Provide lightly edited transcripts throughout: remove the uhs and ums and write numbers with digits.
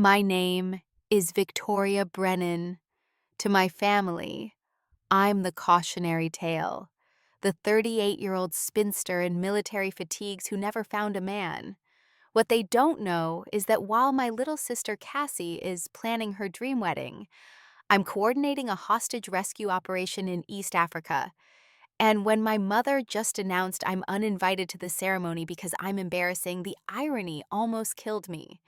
My name is Victoria Brennan. To my family, I'm the cautionary tale, the 38-year-old spinster in military fatigues who never found a man. What they don't know is that while my little sister Cassie is planning her dream wedding, I'm coordinating a hostage rescue operation in East Africa. And when my mother just announced I'm uninvited to the ceremony because I'm embarrassing, the irony almost killed me.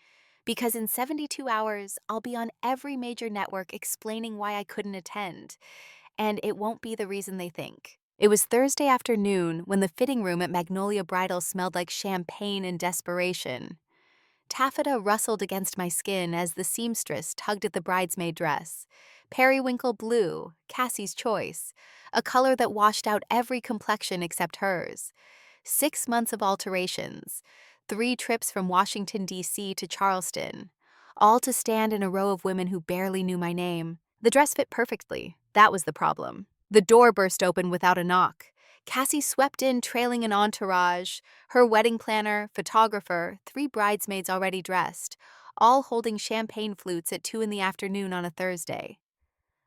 Because in 72 hours, I'll be on every major network explaining why I couldn't attend, and it won't be the reason they think. It was Thursday afternoon when the fitting room at Magnolia Bridal smelled like champagne and desperation. Taffeta rustled against my skin as the seamstress tugged at the bridesmaid dress. Periwinkle blue, Cassie's choice, a color that washed out every complexion except hers. 6 months of alterations, 3 trips from Washington, D.C. to Charleston, all to stand in a row of women who barely knew my name. The dress fit perfectly. That was the problem. The door burst open without a knock. Cassie swept in trailing an entourage, her wedding planner, photographer, 3 bridesmaids already dressed, all holding champagne flutes at 2 in the afternoon on a Thursday.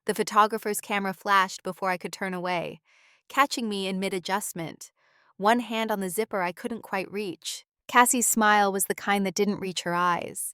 The photographer's camera flashed before I could turn away, catching me in mid-adjustment, one hand on the zipper I couldn't quite reach. Cassie's smile was the kind that didn't reach her eyes,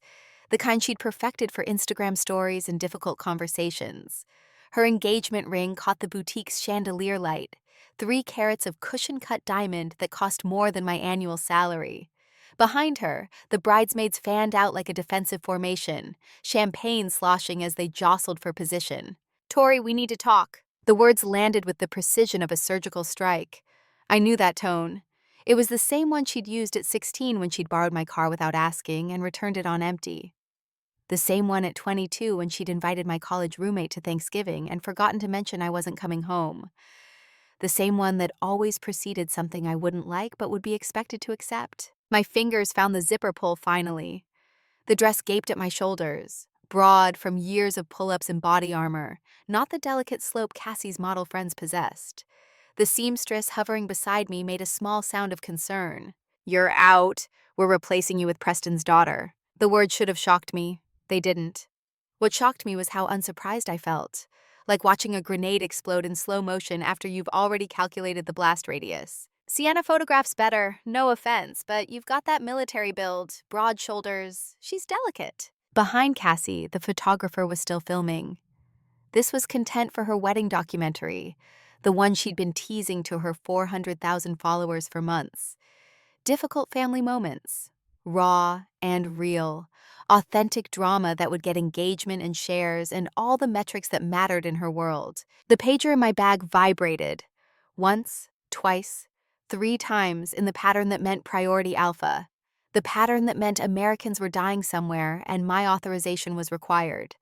the kind she'd perfected for Instagram stories and difficult conversations. Her engagement ring caught the boutique's chandelier light, 3 carats of cushion-cut diamond that cost more than my annual salary. Behind her, the bridesmaids fanned out like a defensive formation, champagne sloshing as they jostled for position. "Tori, we need to talk." The words landed with the precision of a surgical strike. I knew that tone. It was the same one she'd used at 16 when she'd borrowed my car without asking and returned it on empty. The same one at 22 when she'd invited my college roommate to Thanksgiving and forgotten to mention I wasn't coming home. The same one that always preceded something I wouldn't like but would be expected to accept. My fingers found the zipper pull finally. The dress gaped at my shoulders, broad from years of pull-ups and body armor, not the delicate slope Cassie's model friends possessed. The seamstress hovering beside me made a small sound of concern. "You're out. We're replacing you with Preston's daughter." The words should have shocked me. They didn't. What shocked me was how unsurprised I felt, like watching a grenade explode in slow motion after you've already calculated the blast radius. "Sienna photographs better, no offense, but you've got that military build, broad shoulders. She's delicate." Behind Cassie, the photographer was still filming. This was content for her wedding documentary, the one she'd been teasing to her 400,000 followers for months. Difficult family moments, raw and real, authentic drama that would get engagement and shares and all the metrics that mattered in her world. The pager in my bag vibrated. Once, twice, 3 times in the pattern that meant priority alpha. The pattern that meant Americans were dying somewhere and my authorization was required.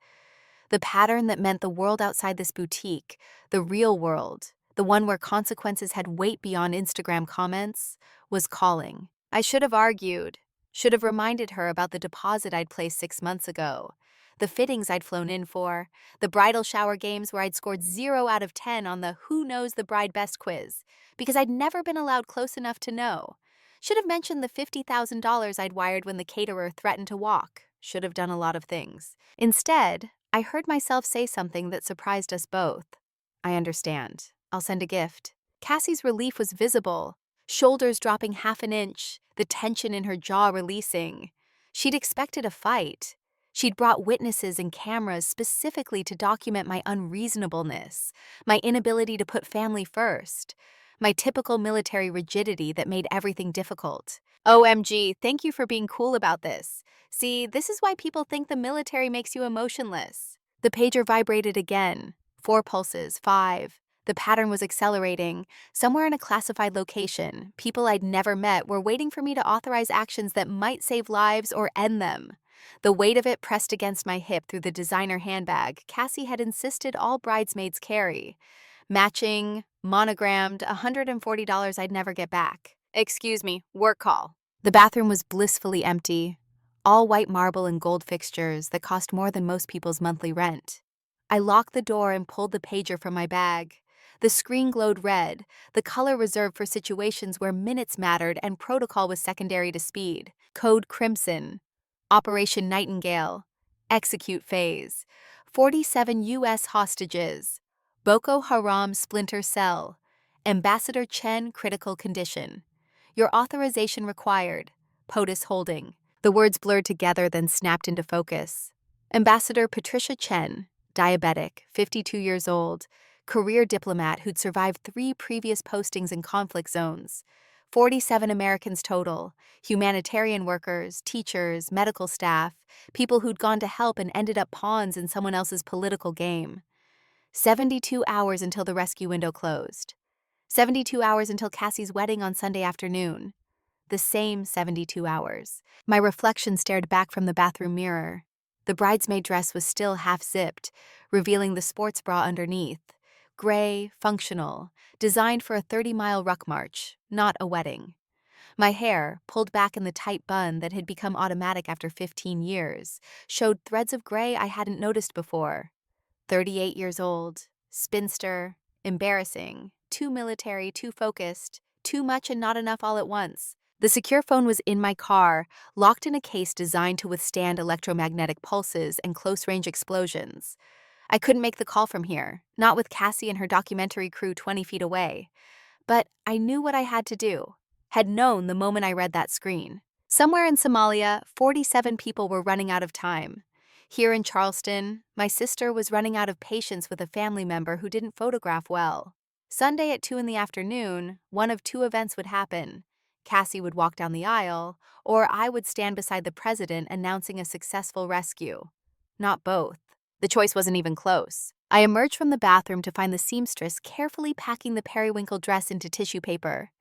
The pattern that meant the world outside this boutique, the real world, the one where consequences had weight beyond Instagram comments, was calling. I should have argued, should have reminded her about the deposit I'd placed 6 months ago, the fittings I'd flown in for, the bridal shower games where I'd scored 0 out of 10 on the Who Knows the Bride Best quiz, because I'd never been allowed close enough to know. Should have mentioned the $50,000 I'd wired when the caterer threatened to walk. Should have done a lot of things. Instead, I heard myself say something that surprised us both. "I understand. I'll send a gift." Cassie's relief was visible, shoulders dropping half an inch, the tension in her jaw releasing. She'd expected a fight. She'd brought witnesses and cameras specifically to document my unreasonableness, my inability to put family first, my typical military rigidity that made everything difficult. "OMG, thank you for being cool about this. See, this is why people think the military makes you emotionless." The pager vibrated again. 4 pulses, 5. The pattern was accelerating. Somewhere in a classified location, people I'd never met were waiting for me to authorize actions that might save lives or end them. The weight of it pressed against my hip through the designer handbag Cassie had insisted all bridesmaids carry. Matching, monogrammed, $140 I'd never get back. "Excuse me, work call." The bathroom was blissfully empty. All white marble and gold fixtures that cost more than most people's monthly rent. I locked the door and pulled the pager from my bag. The screen glowed red, the color reserved for situations where minutes mattered and protocol was secondary to speed. Code Crimson. Operation Nightingale. Execute phase. 47 U.S. hostages. Boko Haram splinter cell. Ambassador Chen critical condition. Your authorization required. POTUS holding. The words blurred together, then snapped into focus. Ambassador Patricia Chen, diabetic, 52 years old, career diplomat who'd survived 3 previous postings in conflict zones. 47 Americans total, humanitarian workers, teachers, medical staff, people who'd gone to help and ended up pawns in someone else's political game. 72 hours until the rescue window closed. 72 hours until Cassie's wedding on Sunday afternoon. The same 72 hours. My reflection stared back from the bathroom mirror. The bridesmaid dress was still half-zipped, revealing the sports bra underneath. Gray, functional, designed for a 30-mile ruck march, not a wedding. My hair, pulled back in the tight bun that had become automatic after 15 years, showed threads of gray I hadn't noticed before. 38 years old, spinster, embarrassing, too military, too focused, too much and not enough all at once. The secure phone was in my car, locked in a case designed to withstand electromagnetic pulses and close-range explosions. I couldn't make the call from here, not with Cassie and her documentary crew 20 feet away. But I knew what I had to do, had known the moment I read that screen. Somewhere in Somalia, 47 people were running out of time. Here in Charleston, my sister was running out of patience with a family member who didn't photograph well. Sunday at 2 in the afternoon, one of 2 events would happen. Cassie would walk down the aisle, or I would stand beside the president announcing a successful rescue. Not both. The choice wasn't even close. I emerged from the bathroom to find the seamstress carefully packing the periwinkle dress into tissue paper.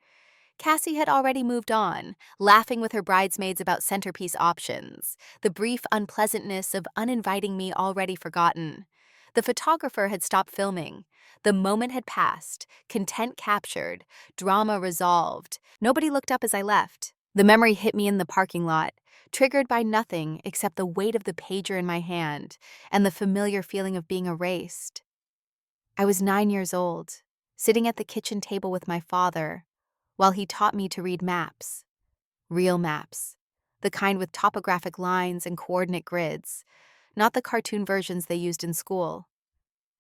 Cassie had already moved on, laughing with her bridesmaids about centerpiece options, the brief unpleasantness of uninviting me already forgotten. The photographer had stopped filming. The moment had passed, content captured, drama resolved. Nobody looked up as I left. The memory hit me in the parking lot, triggered by nothing except the weight of the pager in my hand and the familiar feeling of being erased. I was 9 years old, sitting at the kitchen table with my father, while he taught me to read maps. Real maps. The kind with topographic lines and coordinate grids, not the cartoon versions they used in school.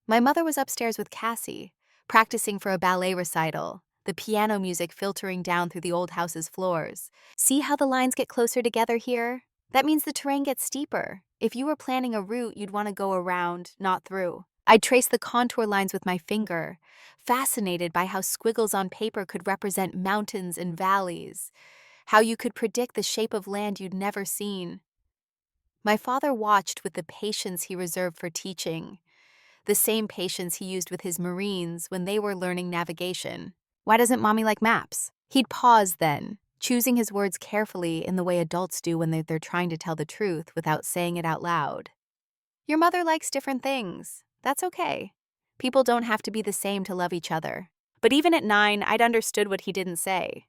My mother was upstairs with Cassie, practicing for a ballet recital, the piano music filtering down through the old house's floors. See how the lines get closer together here? That means the terrain gets steeper. If you were planning a route, you'd want to go around, not through. I'd trace the contour lines with my finger, fascinated by how squiggles on paper could represent mountains and valleys, how you could predict the shape of land you'd never seen. My father watched with the patience he reserved for teaching, the same patience he used with his Marines when they were learning navigation. Why doesn't Mommy like maps? He'd pause then, choosing his words carefully in the way adults do when they're trying to tell the truth without saying it out loud. Your mother likes different things. That's okay. People don't have to be the same to love each other. But even at 9, I'd understood what he didn't say.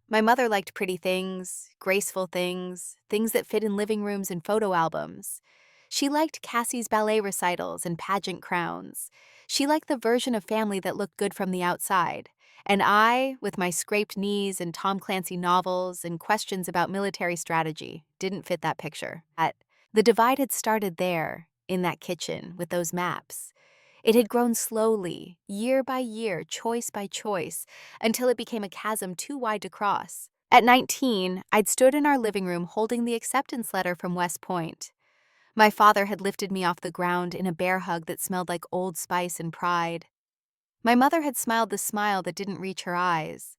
My mother liked pretty things, graceful things, things that fit in living rooms and photo albums. She liked Cassie's ballet recitals and pageant crowns. She liked the version of family that looked good from the outside. And I, with my scraped knees and Tom Clancy novels and questions about military strategy, didn't fit that picture. The divide had started there, in that kitchen, with those maps. It had grown slowly, year by year, choice by choice, until it became a chasm too wide to cross. At 19, I'd stood in our living room holding the acceptance letter from West Point. My father had lifted me off the ground in a bear hug that smelled like Old Spice and pride. My mother had smiled the smile that didn't reach her eyes,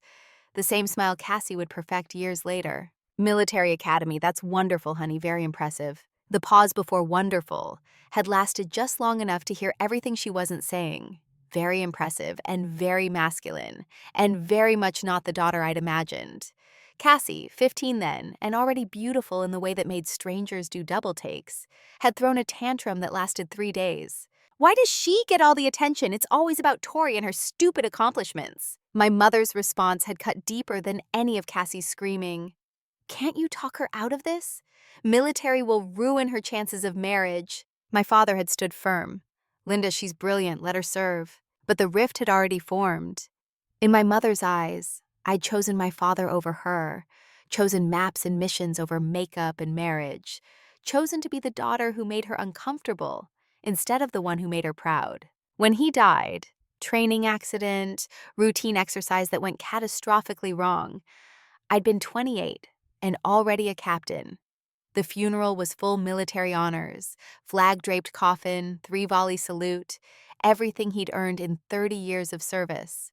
the same smile Cassie would perfect years later. Military Academy, that's wonderful, honey, very impressive. The pause before wonderful had lasted just long enough to hear everything she wasn't saying. Very impressive and very masculine, and very much not the daughter I'd imagined. Cassie, 15 then, and already beautiful in the way that made strangers do double takes, had thrown a tantrum that lasted 3 days. Why does she get all the attention? It's always about Tori and her stupid accomplishments. My mother's response had cut deeper than any of Cassie's screaming. Can't you talk her out of this? Military will ruin her chances of marriage. My father had stood firm. Linda, she's brilliant, let her serve. But the rift had already formed. In my mother's eyes, I'd chosen my father over her, chosen maps and missions over makeup and marriage, chosen to be the daughter who made her uncomfortable instead of the one who made her proud. When he died, training accident, routine exercise that went catastrophically wrong, I'd been 28 and already a captain. The funeral was full military honors, flag-draped coffin, 3-volley salute, everything he'd earned in 30 years of service.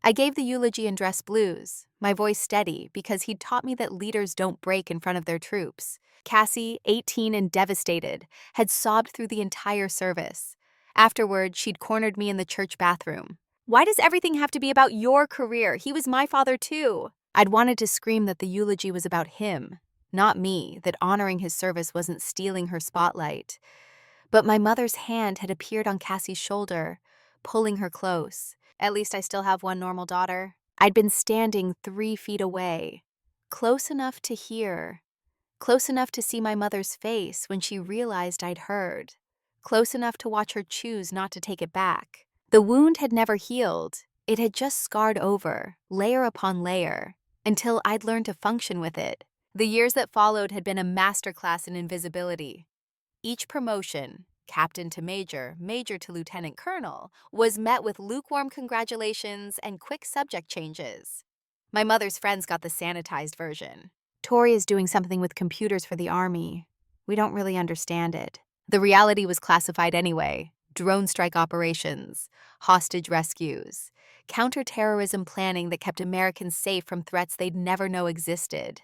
I gave the eulogy in dress blues, my voice steady because he'd taught me that leaders don't break in front of their troops. Cassie, 18 and devastated, had sobbed through the entire service. Afterward, she'd cornered me in the church bathroom. "Why does everything have to be about your career? He was my father too." I'd wanted to scream that the eulogy was about him, not me, that honoring his service wasn't stealing her spotlight. But my mother's hand had appeared on Cassie's shoulder, pulling her close. At least I still have one normal daughter. I'd been standing 3 feet away, close enough to hear, close enough to see my mother's face when she realized I'd heard, close enough to watch her choose not to take it back. The wound had never healed. It had just scarred over, layer upon layer, until I'd learned to function with it. The years that followed had been a masterclass in invisibility. Each promotion, captain to major, major to lieutenant colonel, was met with lukewarm congratulations and quick subject changes. My mother's friends got the sanitized version. "Tori is doing something with computers for the army. We don't really understand it." The reality was classified anyway: drone strike operations, hostage rescues, counterterrorism planning that kept Americans safe from threats they'd never know existed.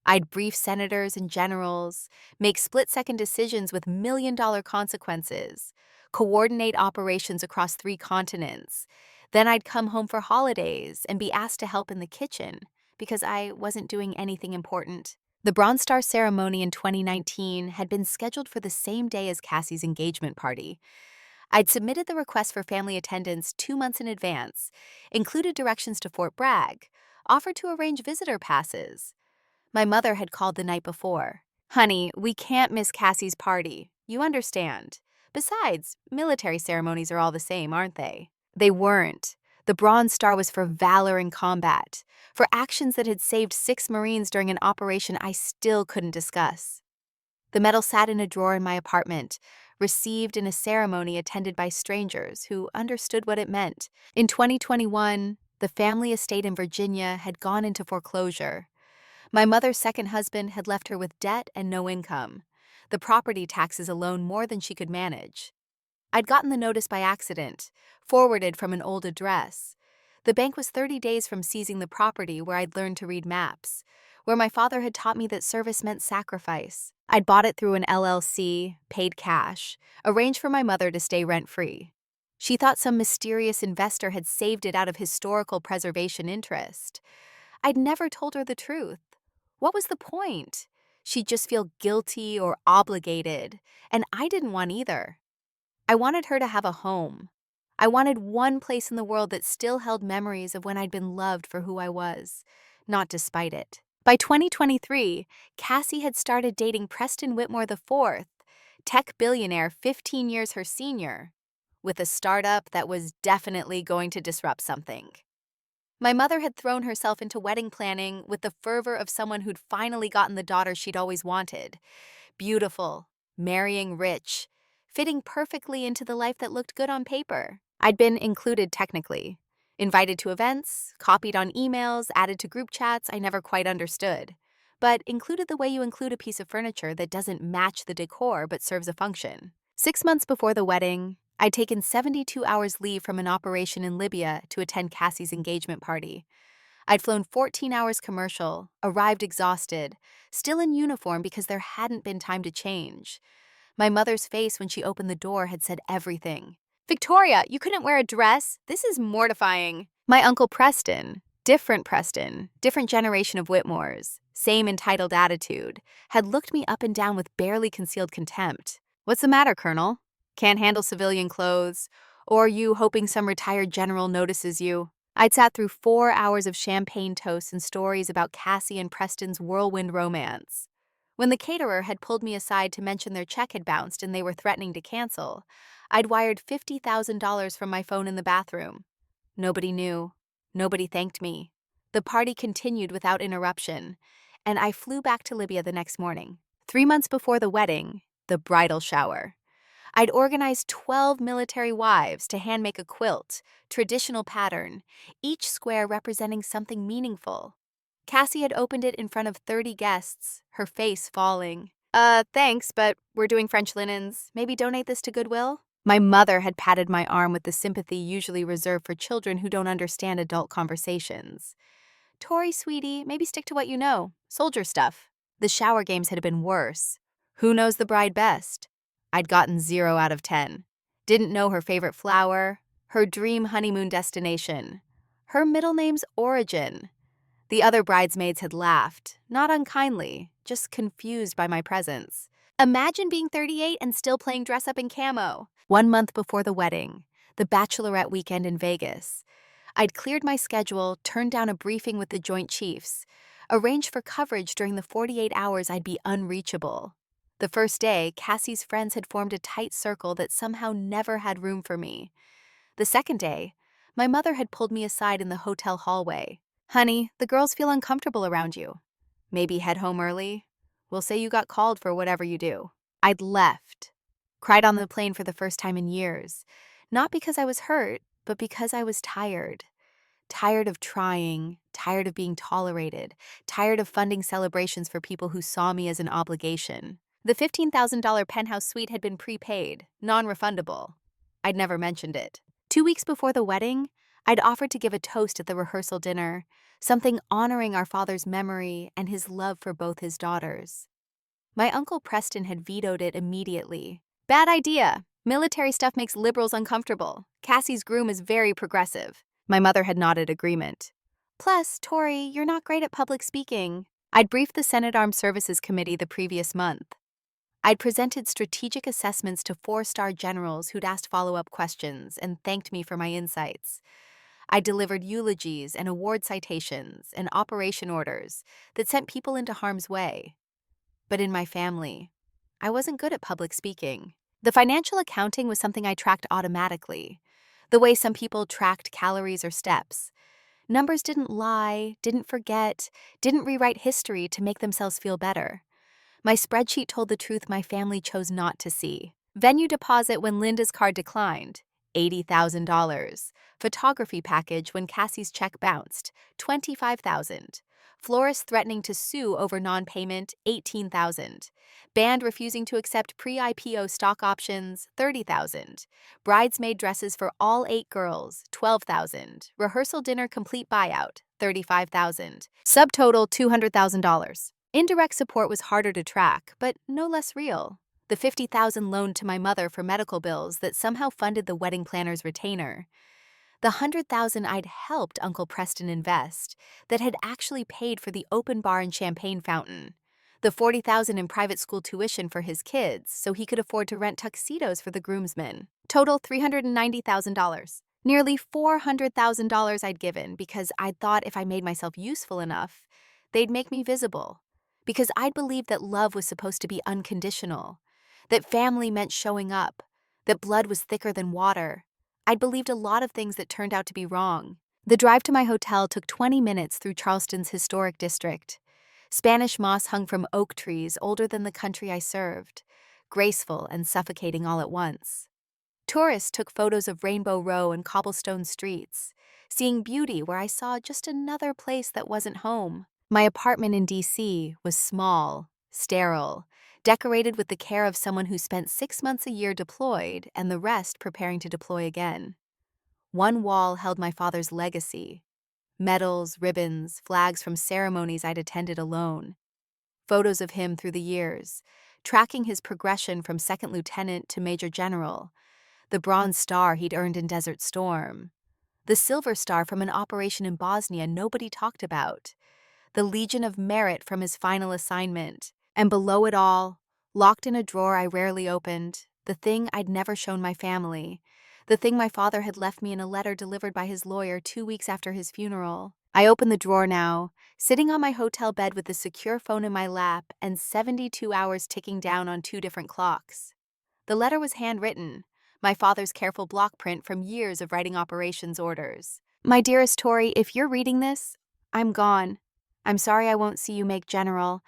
I'd brief senators and generals, make split-second decisions with million-dollar consequences, coordinate operations across 3 continents. Then I'd come home for holidays and be asked to help in the kitchen because I wasn't doing anything important. The Bronze Star ceremony in 2019 had been scheduled for the same day as Cassie's engagement party. I'd submitted the request for family attendance 2 months in advance, included directions to Fort Bragg, offered to arrange visitor passes. My mother had called the night before. "Honey, we can't miss Cassie's party. You understand. Besides, military ceremonies are all the same, aren't they?" They weren't. The Bronze Star was for valor in combat, for actions that had saved 6 Marines during an operation I still couldn't discuss. The medal sat in a drawer in my apartment, received in a ceremony attended by strangers who understood what it meant. In 2021, the family estate in Virginia had gone into foreclosure. My mother's second husband had left her with debt and no income, the property taxes alone more than she could manage. I'd gotten the notice by accident, forwarded from an old address. The bank was 30 days from seizing the property where I'd learned to read maps, where my father had taught me that service meant sacrifice. I'd bought it through an LLC, paid cash, arranged for my mother to stay rent-free. She thought some mysterious investor had saved it out of historical preservation interest. I'd never told her the truth. What was the point? She'd just feel guilty or obligated, and I didn't want either. I wanted her to have a home. I wanted one place in the world that still held memories of when I'd been loved for who I was, not despite it. By 2023, Cassie had started dating Preston Whitmore IV, tech billionaire 15 years her senior, with a startup that was definitely going to disrupt something. My mother had thrown herself into wedding planning with the fervor of someone who'd finally gotten the daughter she'd always wanted. Beautiful, marrying rich, fitting perfectly into the life that looked good on paper. I'd been included technically, invited to events, copied on emails, added to group chats I never quite understood, but included the way you include a piece of furniture that doesn't match the decor but serves a function. 6 months before the wedding, I'd taken 72 hours leave from an operation in Libya to attend Cassie's engagement party. I'd flown 14 hours commercial, arrived exhausted, still in uniform because there hadn't been time to change. My mother's face when she opened the door had said everything. "Victoria, you couldn't wear a dress? This is mortifying." My Uncle Preston, different generation of Whitmores, same entitled attitude, had looked me up and down with barely concealed contempt. "What's the matter, Colonel? Can't handle civilian clothes? Or you hoping some retired general notices you?" I'd sat through 4 hours of champagne toasts and stories about Cassie and Preston's whirlwind romance. When the caterer had pulled me aside to mention their check had bounced and they were threatening to cancel, I'd wired $50,000 from my phone in the bathroom. Nobody knew. Nobody thanked me. The party continued without interruption, and I flew back to Libya the next morning. 3 months before the wedding, the bridal shower. I'd organized 12 military wives to handmake a quilt, traditional pattern, each square representing something meaningful. Cassie had opened it in front of 30 guests, her face falling. Thanks, but we're doing French linens. Maybe donate this to Goodwill? My mother had patted my arm with the sympathy usually reserved for children who don't understand adult conversations. Tori, sweetie, maybe stick to what you know. Soldier stuff. The shower games had been worse. Who knows the bride best? I'd gotten 0 out of 10. Didn't know her favorite flower, her dream honeymoon destination, her middle name's origin. The other bridesmaids had laughed, not unkindly, just confused by my presence. Imagine being 38 and still playing dress up in camo. 1 month before the wedding, the bachelorette weekend in Vegas. I'd cleared my schedule, turned down a briefing with the Joint Chiefs, arranged for coverage during the 48 hours I'd be unreachable. The first day, Cassie's friends had formed a tight circle that somehow never had room for me. The second day, my mother had pulled me aside in the hotel hallway. Honey, the girls feel uncomfortable around you. Maybe head home early. We'll say you got called for whatever you do. I'd left. Cried on the plane for the first time in years. Not because I was hurt, but because I was tired. Tired of trying, tired of being tolerated, tired of funding celebrations for people who saw me as an obligation. The $15,000 penthouse suite had been prepaid, non-refundable. I'd never mentioned it. 2 weeks before the wedding, I'd offered to give a toast at the rehearsal dinner, something honoring our father's memory and his love for both his daughters. My Uncle Preston had vetoed it immediately. Bad idea. Military stuff makes liberals uncomfortable. Cassie's groom is very progressive. My mother had nodded agreement. Plus, Tori, you're not great at public speaking. I'd briefed the Senate Armed Services Committee the previous month. I'd presented strategic assessments to 4-star generals who'd asked follow-up questions and thanked me for my insights. I delivered eulogies and award citations and operation orders that sent people into harm's way. But in my family, I wasn't good at public speaking. The financial accounting was something I tracked automatically, the way some people tracked calories or steps. Numbers didn't lie, didn't forget, didn't rewrite history to make themselves feel better. My spreadsheet told the truth my family chose not to see. Venue deposit when Linda's card declined, $80,000. Photography package when Cassie's check bounced, $25,000. Florist threatening to sue over non-payment, $18,000. Band refusing to accept pre-IPO stock options, $30,000. Bridesmaid dresses for all 8 girls, $12,000. Rehearsal dinner complete buyout, $35,000. Subtotal, $200,000. Indirect support was harder to track, but no less real. The $50,000 loaned to my mother for medical bills that somehow funded the wedding planner's retainer. The $100,000 I'd helped Uncle Preston invest that had actually paid for the open bar and champagne fountain. The $40,000 in private school tuition for his kids so he could afford to rent tuxedos for the groomsmen. Total $390,000. Nearly $400,000 I'd given because I'd thought if I made myself useful enough, they'd make me visible. Because I'd believed that love was supposed to be unconditional, that family meant showing up, that blood was thicker than water. I'd believed a lot of things that turned out to be wrong. The drive to my hotel took 20 minutes through Charleston's historic district. Spanish moss hung from oak trees older than the country I served, graceful and suffocating all at once. Tourists took photos of Rainbow Row and cobblestone streets, seeing beauty where I saw just another place that wasn't home. My apartment in D.C. was small, sterile, decorated with the care of someone who spent 6 months a year deployed and the rest preparing to deploy again. One wall held my father's legacy: medals, ribbons, flags from ceremonies I'd attended alone. Photos of him through the years, tracking his progression from second lieutenant to major general, the Bronze Star he'd earned in Desert Storm, the Silver Star from an operation in Bosnia nobody talked about, the Legion of Merit from his final assignment, and below it all, locked in a drawer I rarely opened, the thing I'd never shown my family, the thing my father had left me in a letter delivered by his lawyer 2 weeks after his funeral. I opened the drawer now, sitting on my hotel bed with the secure phone in my lap and 72 hours ticking down on 2 different clocks. The letter was handwritten, my father's careful block print from years of writing operations orders. My dearest Tori, if you're reading this, I'm gone. I'm sorry I won't see you make general,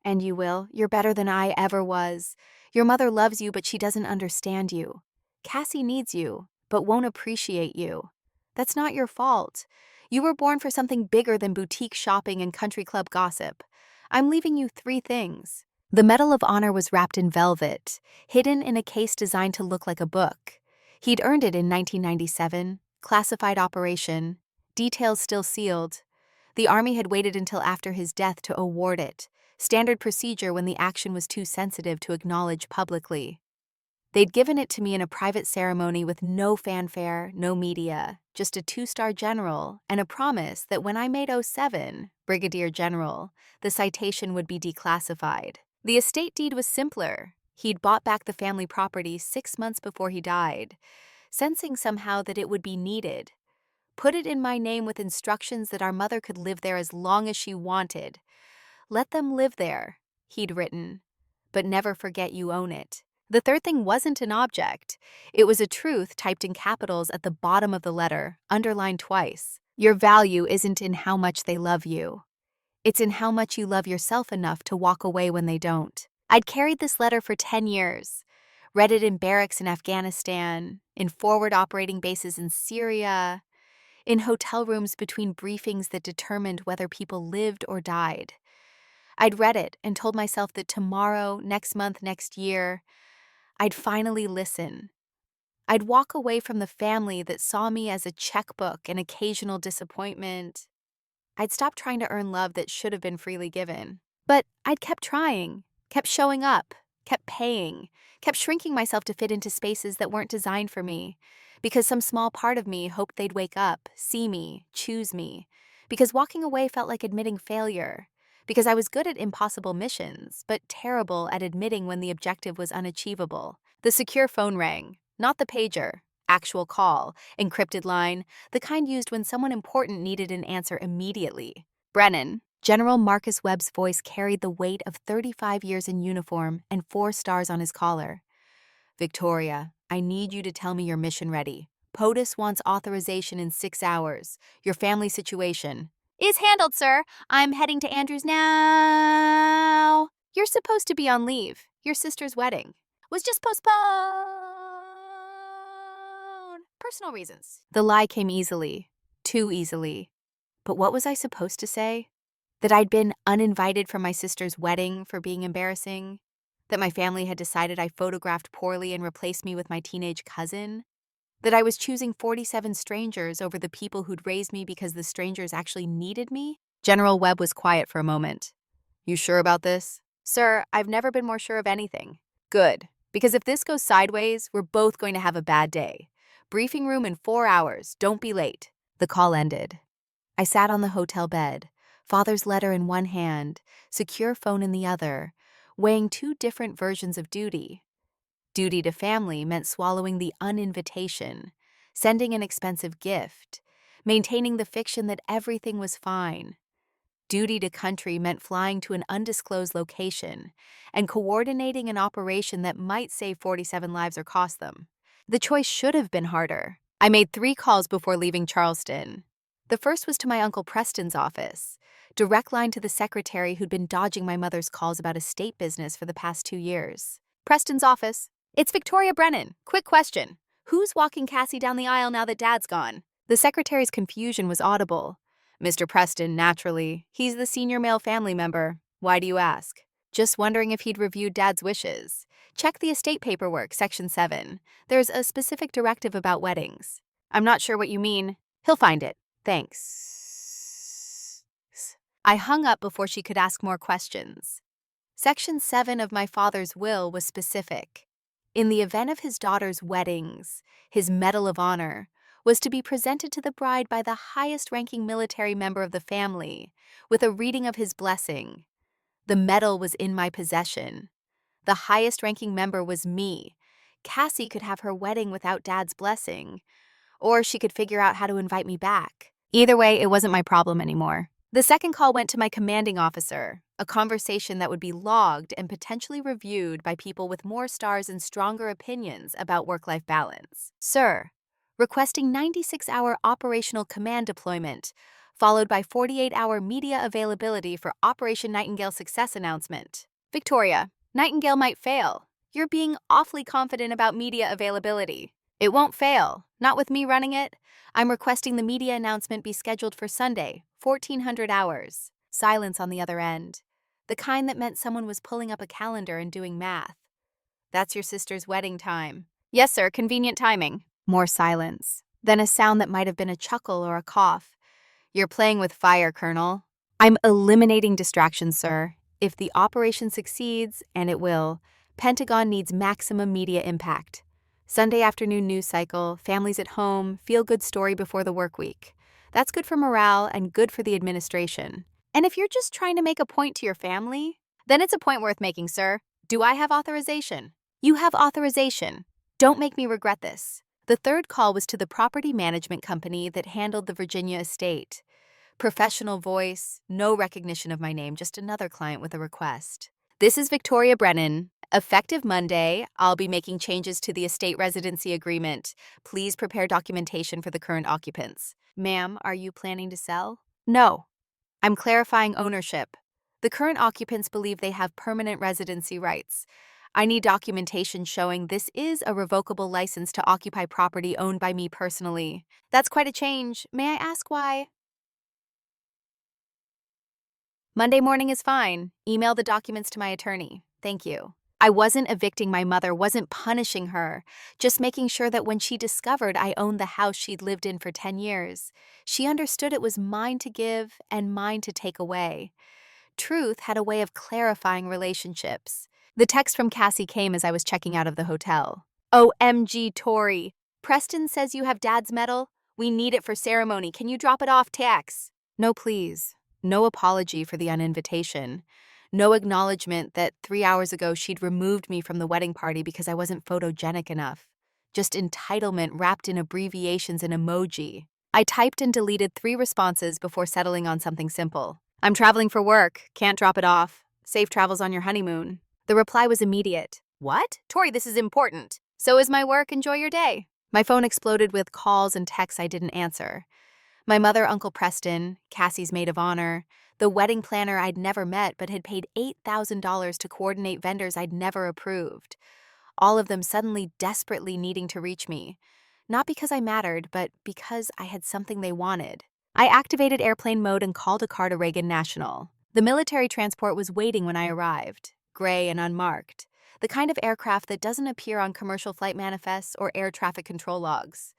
And you will. You're better than I ever was. Your mother loves you, but she doesn't understand you. Cassie needs you, but won't appreciate you. That's not your fault. You were born for something bigger than boutique shopping and country club gossip. I'm leaving you 3 things. The Medal of Honor was wrapped in velvet, hidden in a case designed to look like a book. He'd earned it in 1997, classified operation, details still sealed. The Army had waited until after his death to award it, standard procedure when the action was too sensitive to acknowledge publicly. They'd given it to me in a private ceremony with no fanfare, no media, just a 2-star general, and a promise that when I made 07, Brigadier General, the citation would be declassified. The estate deed was simpler. He'd bought back the family property 6 months before he died, sensing somehow that it would be needed. Put it in my name with instructions that our mother could live there as long as she wanted. Let them live there, he'd written, but never forget you own it. The third thing wasn't an object. It was a truth typed in capitals at the bottom of the letter, underlined twice. Your value isn't in how much they love you. It's in how much you love yourself enough to walk away when they don't. I'd carried this letter for 10 years. Read it in barracks in Afghanistan, in forward operating bases in Syria, in hotel rooms between briefings that determined whether people lived or died. I'd read it and told myself that tomorrow, next month, next year, I'd finally listen. I'd walk away from the family that saw me as a checkbook and occasional disappointment. I'd stop trying to earn love that should have been freely given. But I'd kept trying, kept showing up, kept paying, kept shrinking myself to fit into spaces that weren't designed for me, because some small part of me hoped they'd wake up, see me, choose me, because walking away felt like admitting failure, because I was good at impossible missions, but terrible at admitting when the objective was unachievable. The secure phone rang, not the pager, actual call, encrypted line, the kind used when someone important needed an answer immediately. Brennan. General Marcus Webb's voice carried the weight of 35 years in uniform and 4 stars on his collar. Victoria, I need you to tell me your mission ready. POTUS wants authorization in 6 hours. Your family situation is handled, sir. I'm heading to Andrews now. You're supposed to be on leave. Your sister's wedding was just postponed. Personal reasons. The lie came easily, too easily. But what was I supposed to say? That I'd been uninvited from my sister's wedding for being embarrassing? That my family had decided I photographed poorly and replaced me with my teenage cousin? That I was choosing 47 strangers over the people who'd raised me because the strangers actually needed me? General Webb was quiet for a moment. You sure about this? Sir, I've never been more sure of anything. Good, because if this goes sideways, we're both going to have a bad day. Briefing room in 4 hours. Don't be late. The call ended. I sat on the hotel bed, father's letter in one hand, secure phone in the other, weighing 2 different versions of duty. Duty to family meant swallowing the uninvitation, sending an expensive gift, maintaining the fiction that everything was fine. Duty to country meant flying to an undisclosed location and coordinating an operation that might save 47 lives or cost them. The choice should have been harder. I made 3 calls before leaving Charleston. The first was to my Uncle Preston's office, direct line to the secretary who'd been dodging my mother's calls about estate business for the past 2 years. Preston's office. It's Victoria Brennan. Quick question. Who's walking Cassie down the aisle now that Dad's gone? The secretary's confusion was audible. Mr. Preston, naturally. He's the senior male family member. Why do you ask? Just wondering if he'd reviewed Dad's wishes. Check the estate paperwork, Section 7. There's a specific directive about weddings. I'm not sure what you mean. He'll find it. Thanks. I hung up before she could ask more questions. Section 7 of my father's will was specific. In the event of his daughter's weddings, his Medal of Honor was to be presented to the bride by the highest-ranking military member of the family, with a reading of his blessing. The medal was in my possession. The highest-ranking member was me. Cassie could have her wedding without Dad's blessing, or she could figure out how to invite me back. Either way, it wasn't my problem anymore. The second call went to my commanding officer, a conversation that would be logged and potentially reviewed by people with more stars and stronger opinions about work-life balance. Sir, requesting 96-hour operational command deployment followed by 48-hour media availability for Operation Nightingale success announcement. Victoria, Nightingale might fail. You're being awfully confident about media availability. It won't fail, not with me running it. I'm requesting the media announcement be scheduled for Sunday, 1400 hours. Silence on the other end. The kind that meant someone was pulling up a calendar and doing math. That's your sister's wedding time. Yes, sir, convenient timing. More silence. Then a sound that might have been a chuckle or a cough. You're playing with fire, Colonel. I'm eliminating distractions, sir. If the operation succeeds, and it will, Pentagon needs maximum media impact. Sunday afternoon news cycle, families at home, feel-good story before the work week. That's good for morale and good for the administration. And if you're just trying to make a point to your family, then it's a point worth making, sir. Do I have authorization? You have authorization. Don't make me regret this. The third call was to the property management company that handled the Virginia estate. Professional voice, no recognition of my name, just another client with a request. This is Victoria Brennan. Effective Monday, I'll be making changes to the estate residency agreement. Please prepare documentation for the current occupants. Ma'am, are you planning to sell? No. I'm clarifying ownership. The current occupants believe they have permanent residency rights. I need documentation showing this is a revocable license to occupy property owned by me personally. That's quite a change. May I ask why? Monday morning is fine. Email the documents to my attorney. Thank you. I wasn't evicting my mother, wasn't punishing her, just making sure that when she discovered I owned the house she'd lived in for 10 years, she understood it was mine to give and mine to take away. Truth had a way of clarifying relationships. The text from Cassie came as I was checking out of the hotel. OMG, Tori. Preston says you have Dad's medal. We need it for ceremony. Can you drop it off, Tex? No, please. No apology for the uninvitation. No acknowledgement that 3 hours ago she'd removed me from the wedding party because I wasn't photogenic enough. Just entitlement wrapped in abbreviations and emoji. I typed and deleted 3 responses before settling on something simple. I'm traveling for work. Can't drop it off. Safe travels on your honeymoon. The reply was immediate. What? Tori, this is important. So is my work. Enjoy your day. My phone exploded with calls and texts I didn't answer. My mother, Uncle Preston, Cassie's maid of honor, the wedding planner I'd never met but had paid $8,000 to coordinate vendors I'd never approved. All of them suddenly desperately needing to reach me. Not because I mattered, but because I had something they wanted. I activated airplane mode and called a car to Reagan National. The military transport was waiting when I arrived, gray and unmarked, the kind of aircraft that doesn't appear on commercial flight manifests or air traffic control logs.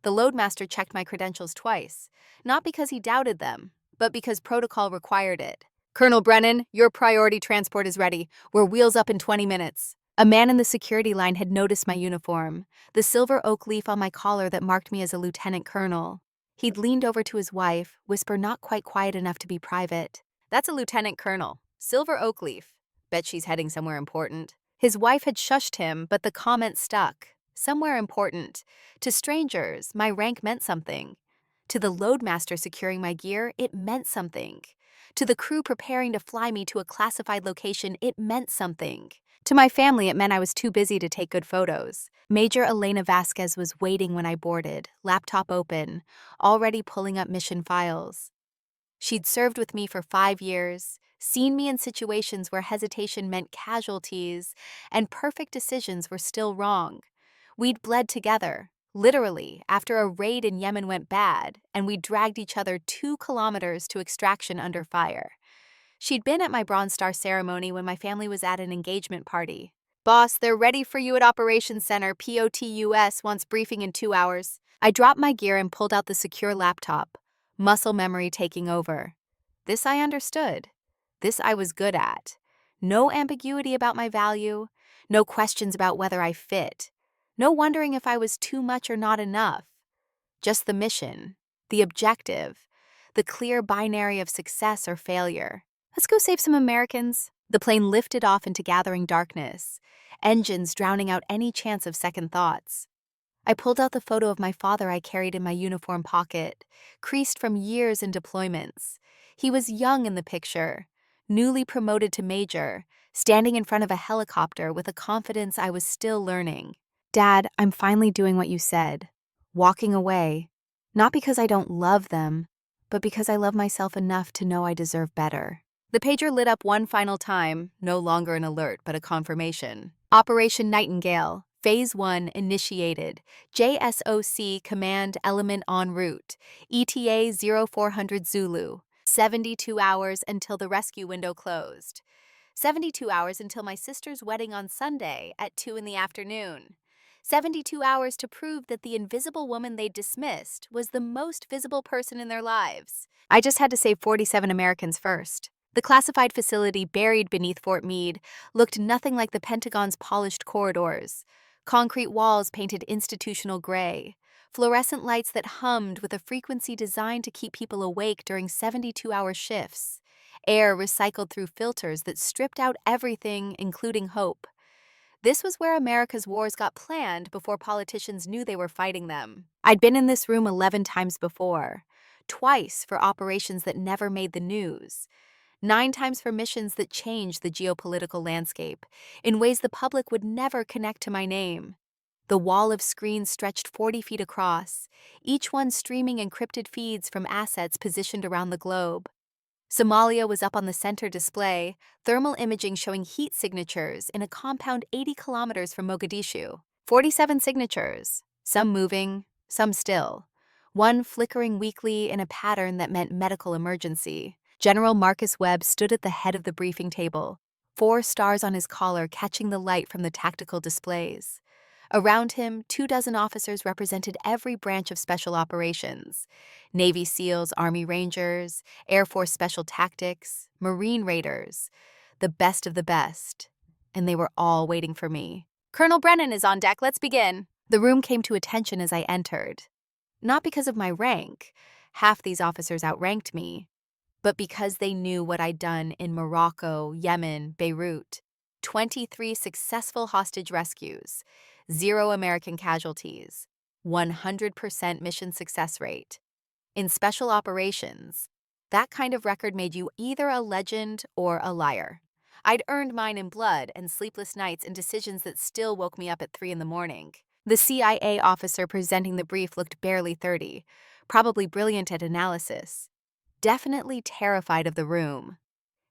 The loadmaster checked my credentials twice, not because he doubted them, but because protocol required it. Colonel Brennan, your priority transport is ready. We're wheels up in 20 minutes. A man in the security line had noticed my uniform, the silver oak leaf on my collar that marked me as a lieutenant colonel. He'd leaned over to his wife, whisper not quite quiet enough to be private. That's a lieutenant colonel. Silver oak leaf. Bet she's heading somewhere important. His wife had shushed him, but the comment stuck. Somewhere important. To strangers, my rank meant something. To the loadmaster securing my gear, it meant something. To the crew preparing to fly me to a classified location, it meant something. To my family, it meant I was too busy to take good photos. Major Elena Vasquez was waiting when I boarded, laptop open, already pulling up mission files. She'd served with me for 5 years, seen me in situations where hesitation meant casualties, and perfect decisions were still wrong. We'd bled together, literally, after a raid in Yemen went bad, and we dragged each other 2 kilometers to extraction under fire. She'd been at my Bronze Star ceremony when my family was at an engagement party. Boss, they're ready for you at Operations Center, POTUS, wants briefing in 2 hours. I dropped my gear and pulled out the secure laptop, muscle memory taking over. This I understood. This I was good at. No ambiguity about my value, no questions about whether I fit. No wondering if I was too much or not enough. Just the mission, the objective, the clear binary of success or failure. Let's go save some Americans. The plane lifted off into gathering darkness, engines drowning out any chance of second thoughts. I pulled out the photo of my father I carried in my uniform pocket, creased from years in deployments. He was young in the picture, newly promoted to major, standing in front of a helicopter with a confidence I was still learning. Dad, I'm finally doing what you said. Walking away. Not because I don't love them, but because I love myself enough to know I deserve better. The pager lit up one final time, no longer an alert but a confirmation. Operation Nightingale, Phase 1 initiated. JSOC Command Element en route. ETA 0400 Zulu. 72 hours until the rescue window closed. 72 hours until my sister's wedding on Sunday at 2 in the afternoon. 72 hours to prove that the invisible woman they'd dismissed was the most visible person in their lives. I just had to save 47 Americans first. The classified facility buried beneath Fort Meade looked nothing like the Pentagon's polished corridors. Concrete walls painted institutional gray, fluorescent lights that hummed with a frequency designed to keep people awake during 72-hour shifts, air recycled through filters that stripped out everything, including hope. This was where America's wars got planned before politicians knew they were fighting them. I'd been in this room 11 times before, twice for operations that never made the news, 9 times for missions that changed the geopolitical landscape in ways the public would never connect to my name. The wall of screens stretched 40 feet across, each one streaming encrypted feeds from assets positioned around the globe. Somalia was up on the center display, thermal imaging showing heat signatures in a compound 80 kilometers from Mogadishu. 47 signatures, some moving, some still. One flickering weakly in a pattern that meant medical emergency. General Marcus Webb stood at the head of the briefing table, 4 stars on his collar catching the light from the tactical displays. Around him, 24 officers represented every branch of special operations: Navy SEALs, Army Rangers, Air Force Special Tactics, Marine Raiders, the best of the best. And they were all waiting for me. "Colonel Brennan is on deck, let's begin." The room came to attention as I entered. Not because of my rank, half these officers outranked me, but because they knew what I'd done in Morocco, Yemen, Beirut. 23 successful hostage rescues, 0 American casualties, 100% mission success rate. In special operations, that kind of record made you either a legend or a liar. I'd earned mine in blood and sleepless nights and decisions that still woke me up at 3 in the morning. The CIA officer presenting the brief looked barely 30, probably brilliant at analysis, definitely terrified of the room.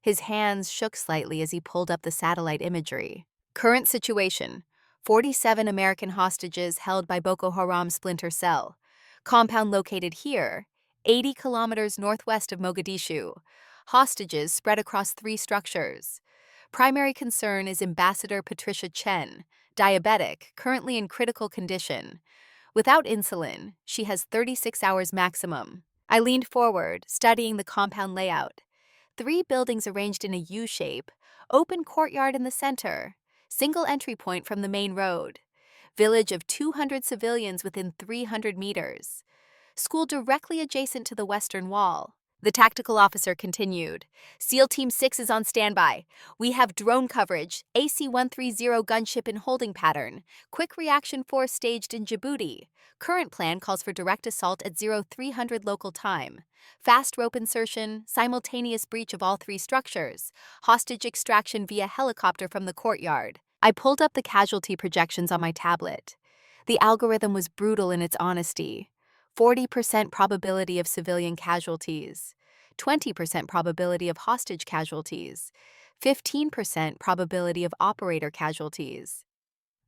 His hands shook slightly as he pulled up the satellite imagery. Current situation: 47 American hostages held by Boko Haram splinter cell. Compound located here, 80 kilometers northwest of Mogadishu. Hostages spread across 3 structures. Primary concern is Ambassador Patricia Chen, diabetic, currently in critical condition. Without insulin, she has 36 hours maximum. I leaned forward, studying the compound layout. 3 buildings arranged in a U-shape, open courtyard in the center, single entry point from the main road, village of 200 civilians within 300 meters, school directly adjacent to the western wall. The tactical officer continued. "SEAL Team 6 is on standby. We have drone coverage, AC-130 gunship in holding pattern, quick reaction force staged in Djibouti. Current plan calls for direct assault at 0300 local time. Fast rope insertion, simultaneous breach of all 3 structures, hostage extraction via helicopter from the courtyard." I pulled up the casualty projections on my tablet. The algorithm was brutal in its honesty. 40% probability of civilian casualties, 20% probability of hostage casualties, 15% probability of operator casualties.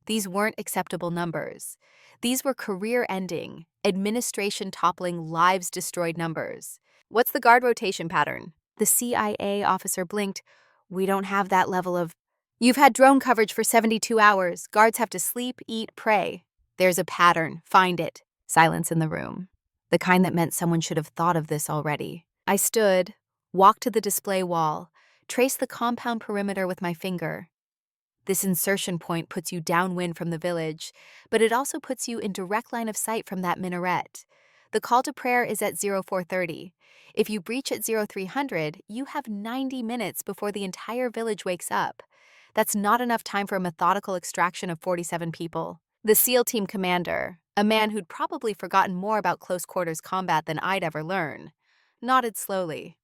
These weren't acceptable numbers. These were career-ending, administration-toppling, lives-destroyed numbers. "What's the guard rotation pattern?" The CIA officer blinked. "We don't have that level of—" "You've had drone coverage for 72 hours. Guards have to sleep, eat, pray." "There's a pattern. Find it." Silence in the room, the kind that meant someone should have thought of this already. I stood, walked to the display wall, traced the compound perimeter with my finger. This insertion point puts you downwind from the village, but it also puts you in direct line of sight from that minaret. The call to prayer is at 0430. If you breach at 0300, you have 90 minutes before the entire village wakes up. That's not enough time for a methodical extraction of 47 people. The SEAL team commander, a man who'd probably forgotten more about close-quarters combat than I'd ever learn, nodded slowly.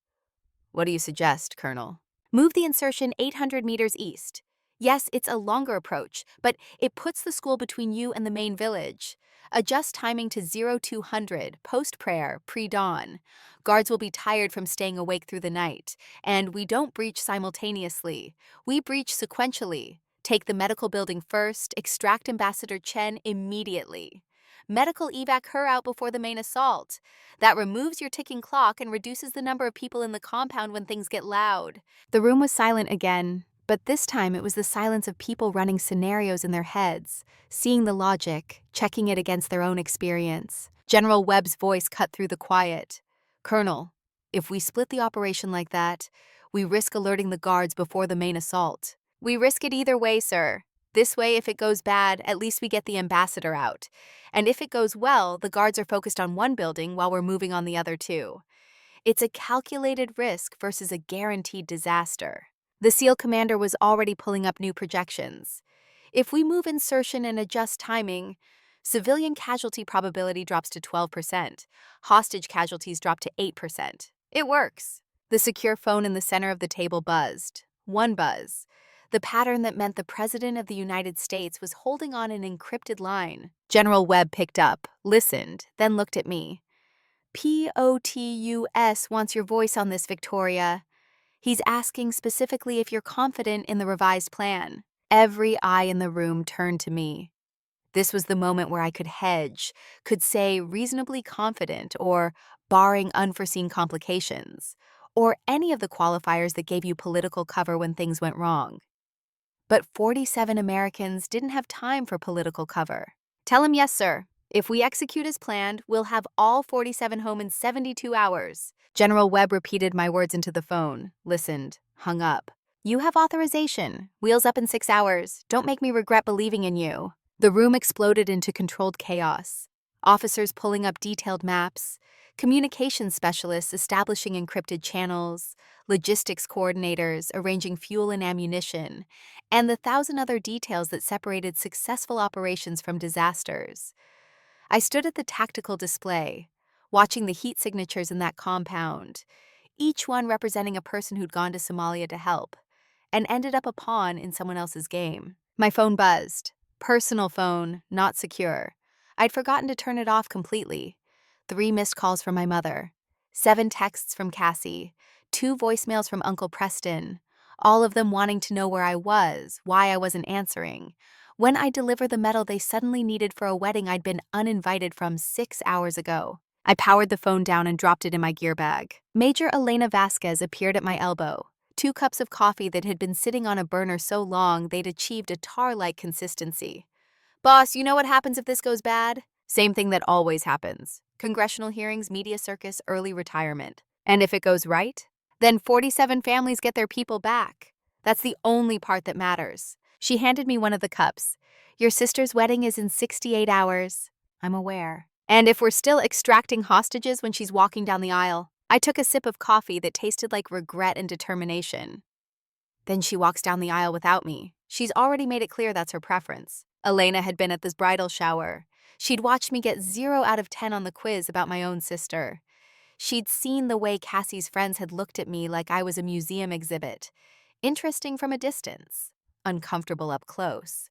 "What do you suggest, Colonel?" "Move the insertion 800 meters east. Yes, it's a longer approach, but it puts the school between you and the main village. Adjust timing to 0200, post-prayer, pre-dawn. Guards will be tired from staying awake through the night, and we don't breach simultaneously. We breach sequentially. Take the medical building first, extract Ambassador Chen immediately. Medical evac her out before the main assault. That removes your ticking clock and reduces the number of people in the compound when things get loud. The room was silent again, but this time it was the silence of people running scenarios in their heads, seeing the logic, checking it against their own experience. General Webb's voice cut through the quiet. "Colonel, if we split the operation like that, we risk alerting the guards before the main assault." "We risk it either way, sir. This way, if it goes bad, at least we get the ambassador out. And if it goes well, the guards are focused on one building while we're moving on the other two. It's a calculated risk versus a guaranteed disaster." The SEAL commander was already pulling up new projections. If we move insertion and adjust timing, civilian casualty probability drops to 12%, hostage casualties drop to 8%. It works. The secure phone in the center of the table buzzed. One buzz. The pattern that meant the President of the United States was holding on an encrypted line. General Webb picked up, listened, then looked at me. "POTUS wants your voice on this, Victoria. He's asking specifically if you're confident in the revised plan." Every eye in the room turned to me. This was the moment where I could hedge, could say reasonably confident or barring unforeseen complications, or any of the qualifiers that gave you political cover when things went wrong. But 47 Americans didn't have time for political cover. "Tell him yes, sir. If we execute as planned, we'll have all 47 home in 72 hours. General Webb repeated my words into the phone, listened, hung up. "You have authorization. Wheels up in 6 hours. Don't make me regret believing in you." The room exploded into controlled chaos. Officers pulling up detailed maps, communications specialists establishing encrypted channels, logistics coordinators arranging fuel and ammunition, and the 1,000 other details that separated successful operations from disasters. I stood at the tactical display, watching the heat signatures in that compound, each one representing a person who'd gone to Somalia to help, and ended up a pawn in someone else's game. My phone buzzed. Personal phone, not secure. I'd forgotten to turn it off completely. 3 missed calls from my mother, 7 texts from Cassie, 2 voicemails from Uncle Preston, all of them wanting to know where I was, why I wasn't answering. When I delivered the medal they suddenly needed for a wedding I'd been uninvited from 6 hours ago. I powered the phone down and dropped it in my gear bag. Major Elena Vasquez appeared at my elbow. 2 cups of coffee that had been sitting on a burner so long they'd achieved a tar-like consistency. "Boss, you know what happens if this goes bad?" "Same thing that always happens. Congressional hearings, media circus, early retirement. And if it goes right? Then 47 families get their people back. That's the only part that matters." She handed me one of the cups. "Your sister's wedding is in 68 hours. "I'm aware." "And if we're still extracting hostages when she's walking down the aisle." I took a sip of coffee that tasted like regret and determination. "Then she walks down the aisle without me. She's already made it clear that's her preference." Elena had been at this bridal shower. She'd watched me get 0 out of 10 on the quiz about my own sister. She'd seen the way Cassie's friends had looked at me like I was a museum exhibit. Interesting from a distance, uncomfortable up close.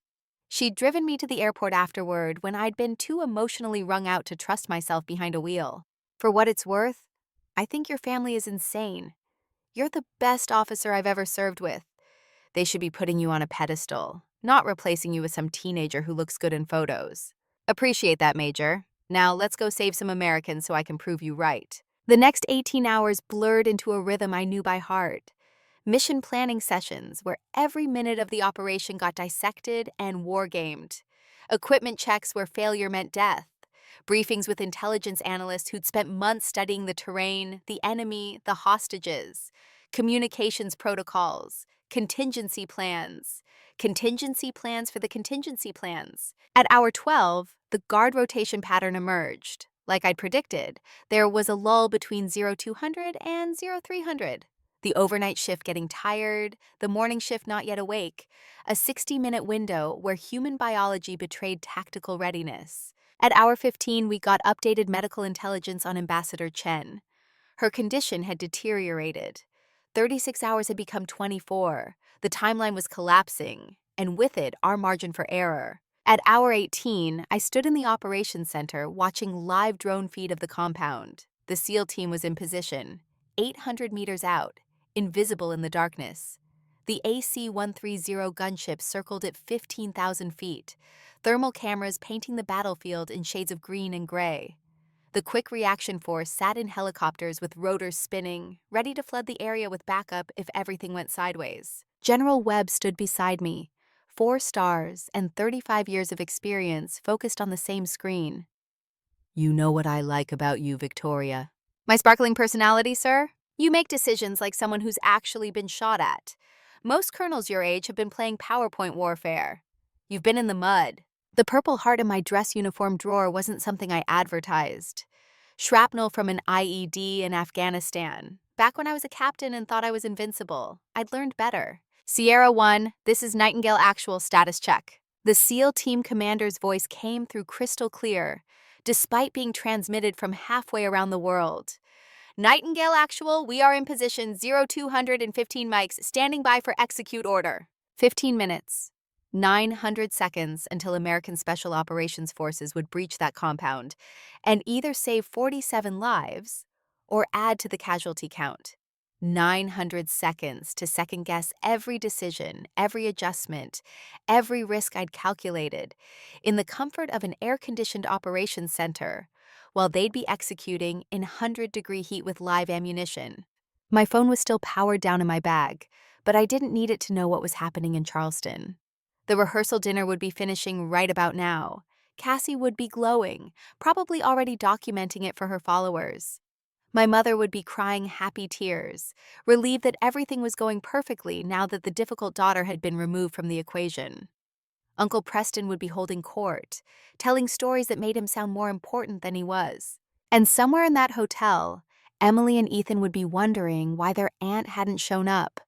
She'd driven me to the airport afterward when I'd been too emotionally wrung out to trust myself behind a wheel. "For what it's worth, I think your family is insane. You're the best officer I've ever served with. They should be putting you on a pedestal, not replacing you with some teenager who looks good in photos." "Appreciate that, Major. Now let's go save some Americans so I can prove you right." The next 18 hours blurred into a rhythm I knew by heart. Mission planning sessions where every minute of the operation got dissected and wargamed. Equipment checks where failure meant death. Briefings with intelligence analysts who'd spent months studying the terrain, the enemy, the hostages. Communications protocols. Contingency plans for the contingency plans. At hour 12, the guard rotation pattern emerged. Like I'd predicted, there was a lull between 0200 and 0300. The overnight shift getting tired, the morning shift not yet awake, a 60-minute window where human biology betrayed tactical readiness. At hour 15, we got updated medical intelligence on Ambassador Chen. Her condition had deteriorated. 36 hours had become 24. The timeline was collapsing, and with it, our margin for error. At hour 18, I stood in the operations center watching live drone feed of the compound. The SEAL team was in position, 800 meters out, invisible in the darkness. The AC-130 gunship circled at 15,000 feet, thermal cameras painting the battlefield in shades of green and gray. The quick reaction force sat in helicopters with rotors spinning, ready to flood the area with backup if everything went sideways. General Webb stood beside me, 4 stars and 35 years of experience focused on the same screen. "You know what I like about you, Victoria." "My sparkling personality, sir? You make decisions like someone who's actually been shot at. Most colonels your age have been playing PowerPoint warfare. You've been in the mud." The Purple Heart in my dress uniform drawer wasn't something I advertised. Shrapnel from an IED in Afghanistan. Back when I was a captain and thought I was invincible, I'd learned better. "Sierra 1, this is Nightingale Actual status check." The SEAL team commander's voice came through crystal clear, despite being transmitted from halfway around the world. "Nightingale Actual, we are in position 0215 mics, standing by for execute order." 15 minutes. 900 seconds until American Special Operations Forces would breach that compound and either save 47 lives or add to the casualty count. 900 seconds to second-guess every decision, every adjustment, every risk I'd calculated in the comfort of an air-conditioned operations center, while they'd be executing in 100-degree heat with live ammunition. My phone was still powered down in my bag, but I didn't need it to know what was happening in Charleston. The rehearsal dinner would be finishing right about now. Cassie would be glowing, probably already documenting it for her followers. My mother would be crying happy tears, relieved that everything was going perfectly now that the difficult daughter had been removed from the equation. Uncle Preston would be holding court, telling stories that made him sound more important than he was. And somewhere in that hotel, Emily and Ethan would be wondering why their aunt hadn't shown up,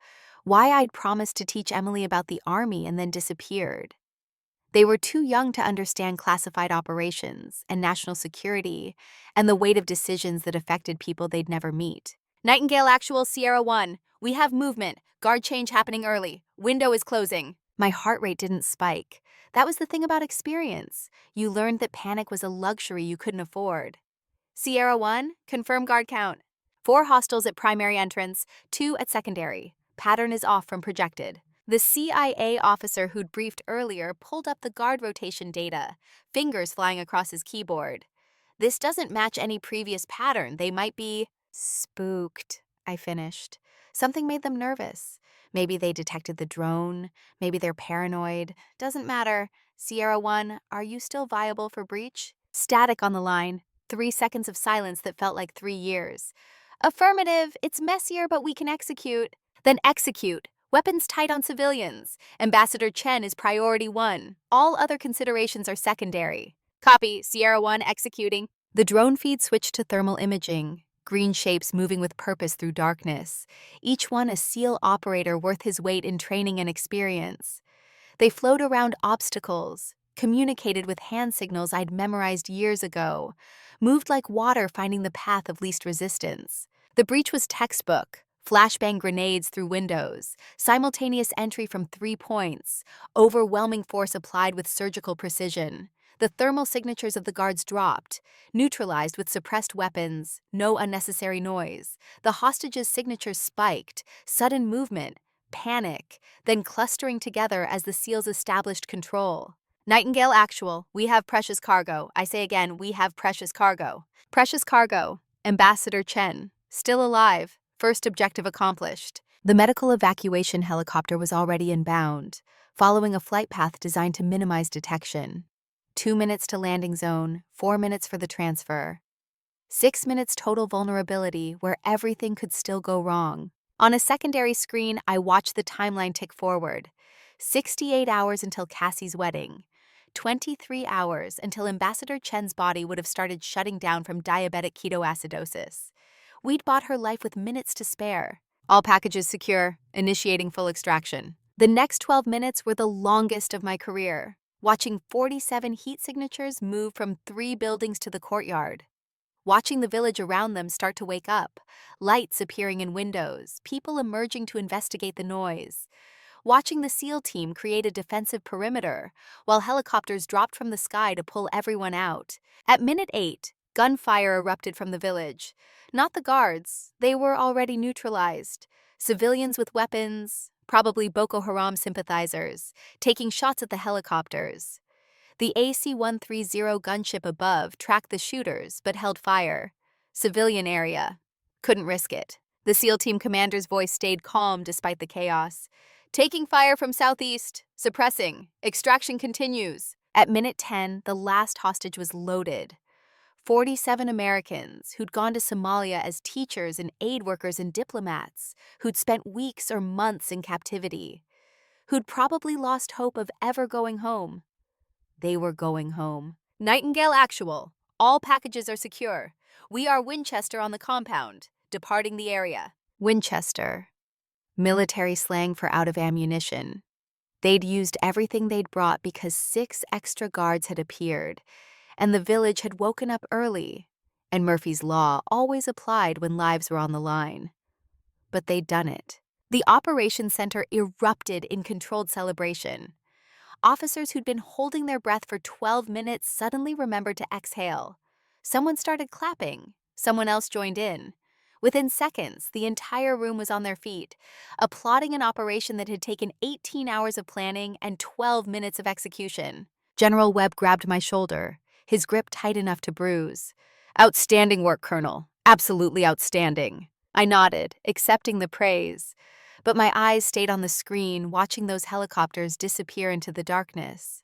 why I'd promised to teach Emily about the Army and then disappeared. They were too young to understand classified operations and national security and the weight of decisions that affected people they'd never meet. "Nightingale Actual, Sierra 1. We have movement. Guard change happening early. Window is closing." My heart rate didn't spike. That was the thing about experience. You learned that panic was a luxury you couldn't afford. "Sierra 1, confirm guard count. 4 hostiles at primary entrance, 2 at secondary. Pattern is off from projected." The CIA officer who'd briefed earlier pulled up the guard rotation data, fingers flying across his keyboard. "This doesn't match any previous pattern. They might be..." "Spooked," I finished. Something made them nervous. Maybe they detected the drone. Maybe they're paranoid. Doesn't matter. "Sierra 1, are you still viable for breach?" Static on the line. 3 seconds of silence that felt like 3 years. "Affirmative. It's messier, but we can execute." "Then execute. Weapons tight on civilians. Ambassador Chen is priority 1. All other considerations are secondary." "Copy. Sierra 1 executing." The drone feed switched to thermal imaging, green shapes moving with purpose through darkness, each one a SEAL operator worth his weight in training and experience. They flowed around obstacles, communicated with hand signals I'd memorized years ago, moved like water finding the path of least resistance. The breach was textbook. Flashbang grenades through windows, simultaneous entry from 3 points, overwhelming force applied with surgical precision. The thermal signatures of the guards dropped, neutralized with suppressed weapons, no unnecessary noise. The hostages' signatures spiked, sudden movement, panic, then clustering together as the SEALs established control. "Nightingale Actual, we have precious cargo. I say again, we have precious cargo." "Precious cargo. Ambassador Chen, still alive. First objective accomplished." The medical evacuation helicopter was already inbound, following a flight path designed to minimize detection. 2 minutes to landing zone, 4 minutes for the transfer. 6 minutes total vulnerability where everything could still go wrong. On a secondary screen, I watched the timeline tick forward. 68 hours until Cassie's wedding. 23 hours until Ambassador Chen's body would have started shutting down from diabetic ketoacidosis. We'd bought her life with minutes to spare. "All packages secure, initiating full extraction." The next 12 minutes were the longest of my career, watching 47 heat signatures move from 3 buildings to the courtyard. watching the village around them start to wake up, lights appearing in windows, people emerging to investigate the noise. Watching the SEAL team create a defensive perimeter, while helicopters dropped from the sky to pull everyone out. At minute 8, gunfire erupted from the village. Not the guards, they were already neutralized. Civilians with weapons, probably Boko Haram sympathizers, taking shots at the helicopters. The AC-130 gunship above tracked the shooters but held fire. Civilian area. Couldn't risk it. The SEAL team commander's voice stayed calm despite the chaos. Taking fire from southeast. Suppressing. Extraction continues. At minute 10, the last hostage was loaded. 47 Americans who'd gone to Somalia as teachers and aid workers and diplomats, who'd spent weeks or months in captivity, who'd probably lost hope of ever going home. They were going home. Nightingale actual. All packages are secure. We are Winchester on the compound, departing the area. Winchester. Military slang for out of ammunition. They'd used everything they'd brought because 6 extra guards had appeared, and the village had woken up early, and Murphy's Law always applied when lives were on the line. But they'd done it. The operations center erupted in controlled celebration. Officers who'd been holding their breath for 12 minutes suddenly remembered to exhale. Someone started clapping. Someone else joined in. Within seconds, the entire room was on their feet, applauding an operation that had taken 18 hours of planning and 12 minutes of execution. General Webb grabbed my shoulder, his grip tight enough to bruise. Outstanding work, Colonel. Absolutely outstanding. I nodded, accepting the praise. But my eyes stayed on the screen, watching those helicopters disappear into the darkness.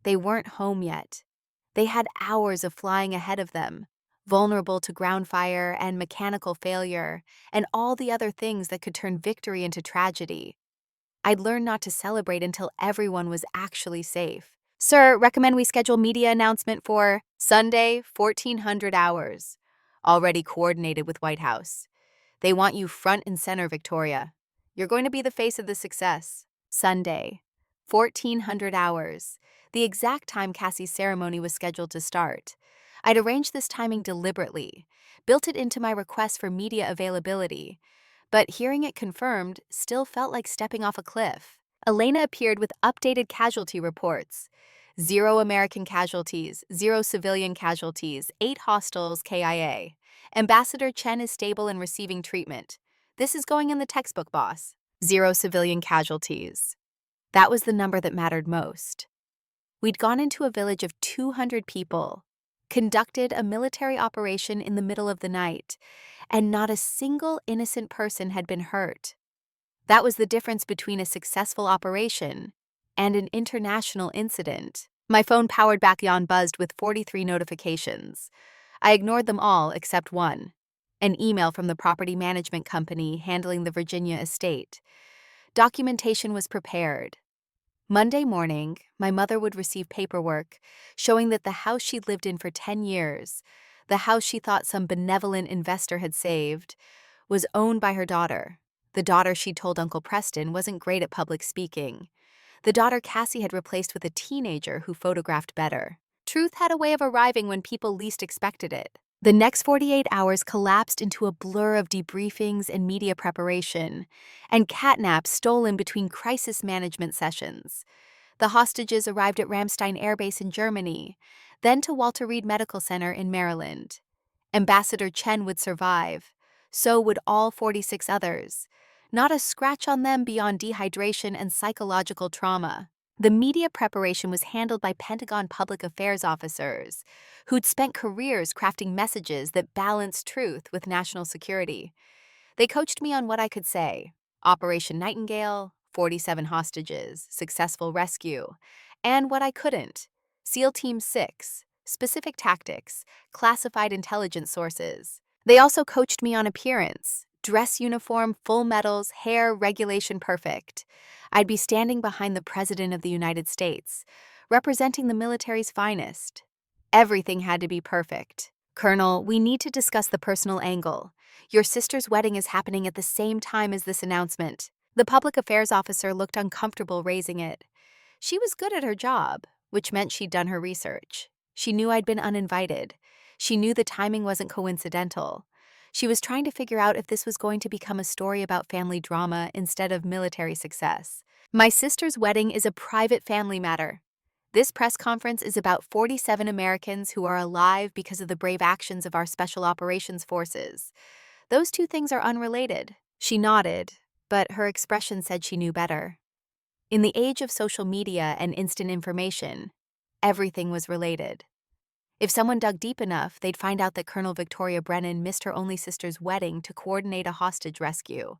They weren't home yet. They had hours of flying ahead of them, vulnerable to ground fire and mechanical failure, and all the other things that could turn victory into tragedy. I'd learned not to celebrate until everyone was actually safe. Sir, recommend we schedule media announcement for Sunday, 1400 hours. Already coordinated with White House. They want you front and center, Victoria. You're going to be the face of the success. Sunday, 1400 hours, the exact time Cassie's ceremony was scheduled to start. I'd arranged this timing deliberately, built it into my request for media availability, but hearing it confirmed still felt like stepping off a cliff. Elena appeared with updated casualty reports. 0 American casualties, 0 civilian casualties, 8 hostiles KIA. Ambassador Chen is stable and receiving treatment. This is going in the textbook, boss. 0 civilian casualties. That was the number that mattered most. We'd gone into a village of 200 people, conducted a military operation in the middle of the night, and not a single innocent person had been hurt. That was the difference between a successful operation and an international incident. My phone powered back on buzzed with 43 notifications. I ignored them all except one. An email from the property management company handling the Virginia estate. Documentation was prepared. Monday morning, my mother would receive paperwork showing that the house she'd lived in for 10 years, the house she thought some benevolent investor had saved, was owned by her daughter. The daughter she told Uncle Preston wasn't great at public speaking. The daughter Cassie had replaced with a teenager who photographed better. Truth had a way of arriving when people least expected it. The next 48 hours collapsed into a blur of debriefings and media preparation, and catnaps stolen between crisis management sessions. The hostages arrived at Ramstein Air Base in Germany, then to Walter Reed Medical Center in Maryland. Ambassador Chen would survive. So would all 46 others. Not a scratch on them beyond dehydration and psychological trauma. The media preparation was handled by Pentagon public affairs officers, who'd spent careers crafting messages that balanced truth with national security. They coached me on what I could say: Operation Nightingale, 47 hostages, successful rescue, and what I couldn't: SEAL Team 6, specific tactics, classified intelligence sources. They also coached me on appearance: dress uniform, full medals, hair regulation perfect. I'd be standing behind the President of the United States, representing the military's finest. Everything had to be perfect. Colonel, we need to discuss the personal angle. Your sister's wedding is happening at the same time as this announcement. The public affairs officer looked uncomfortable raising it. She was good at her job, which meant she'd done her research. She knew I'd been uninvited. She knew the timing wasn't coincidental. She was trying to figure out if this was going to become a story about family drama instead of military success. My sister's wedding is a private family matter. This press conference is about 47 Americans who are alive because of the brave actions of our Special Operations Forces. Those two things are unrelated. She nodded, but her expression said she knew better. In the age of social media and instant information, everything was related. If someone dug deep enough, they'd find out that Colonel Victoria Brennan missed her only sister's wedding to coordinate a hostage rescue.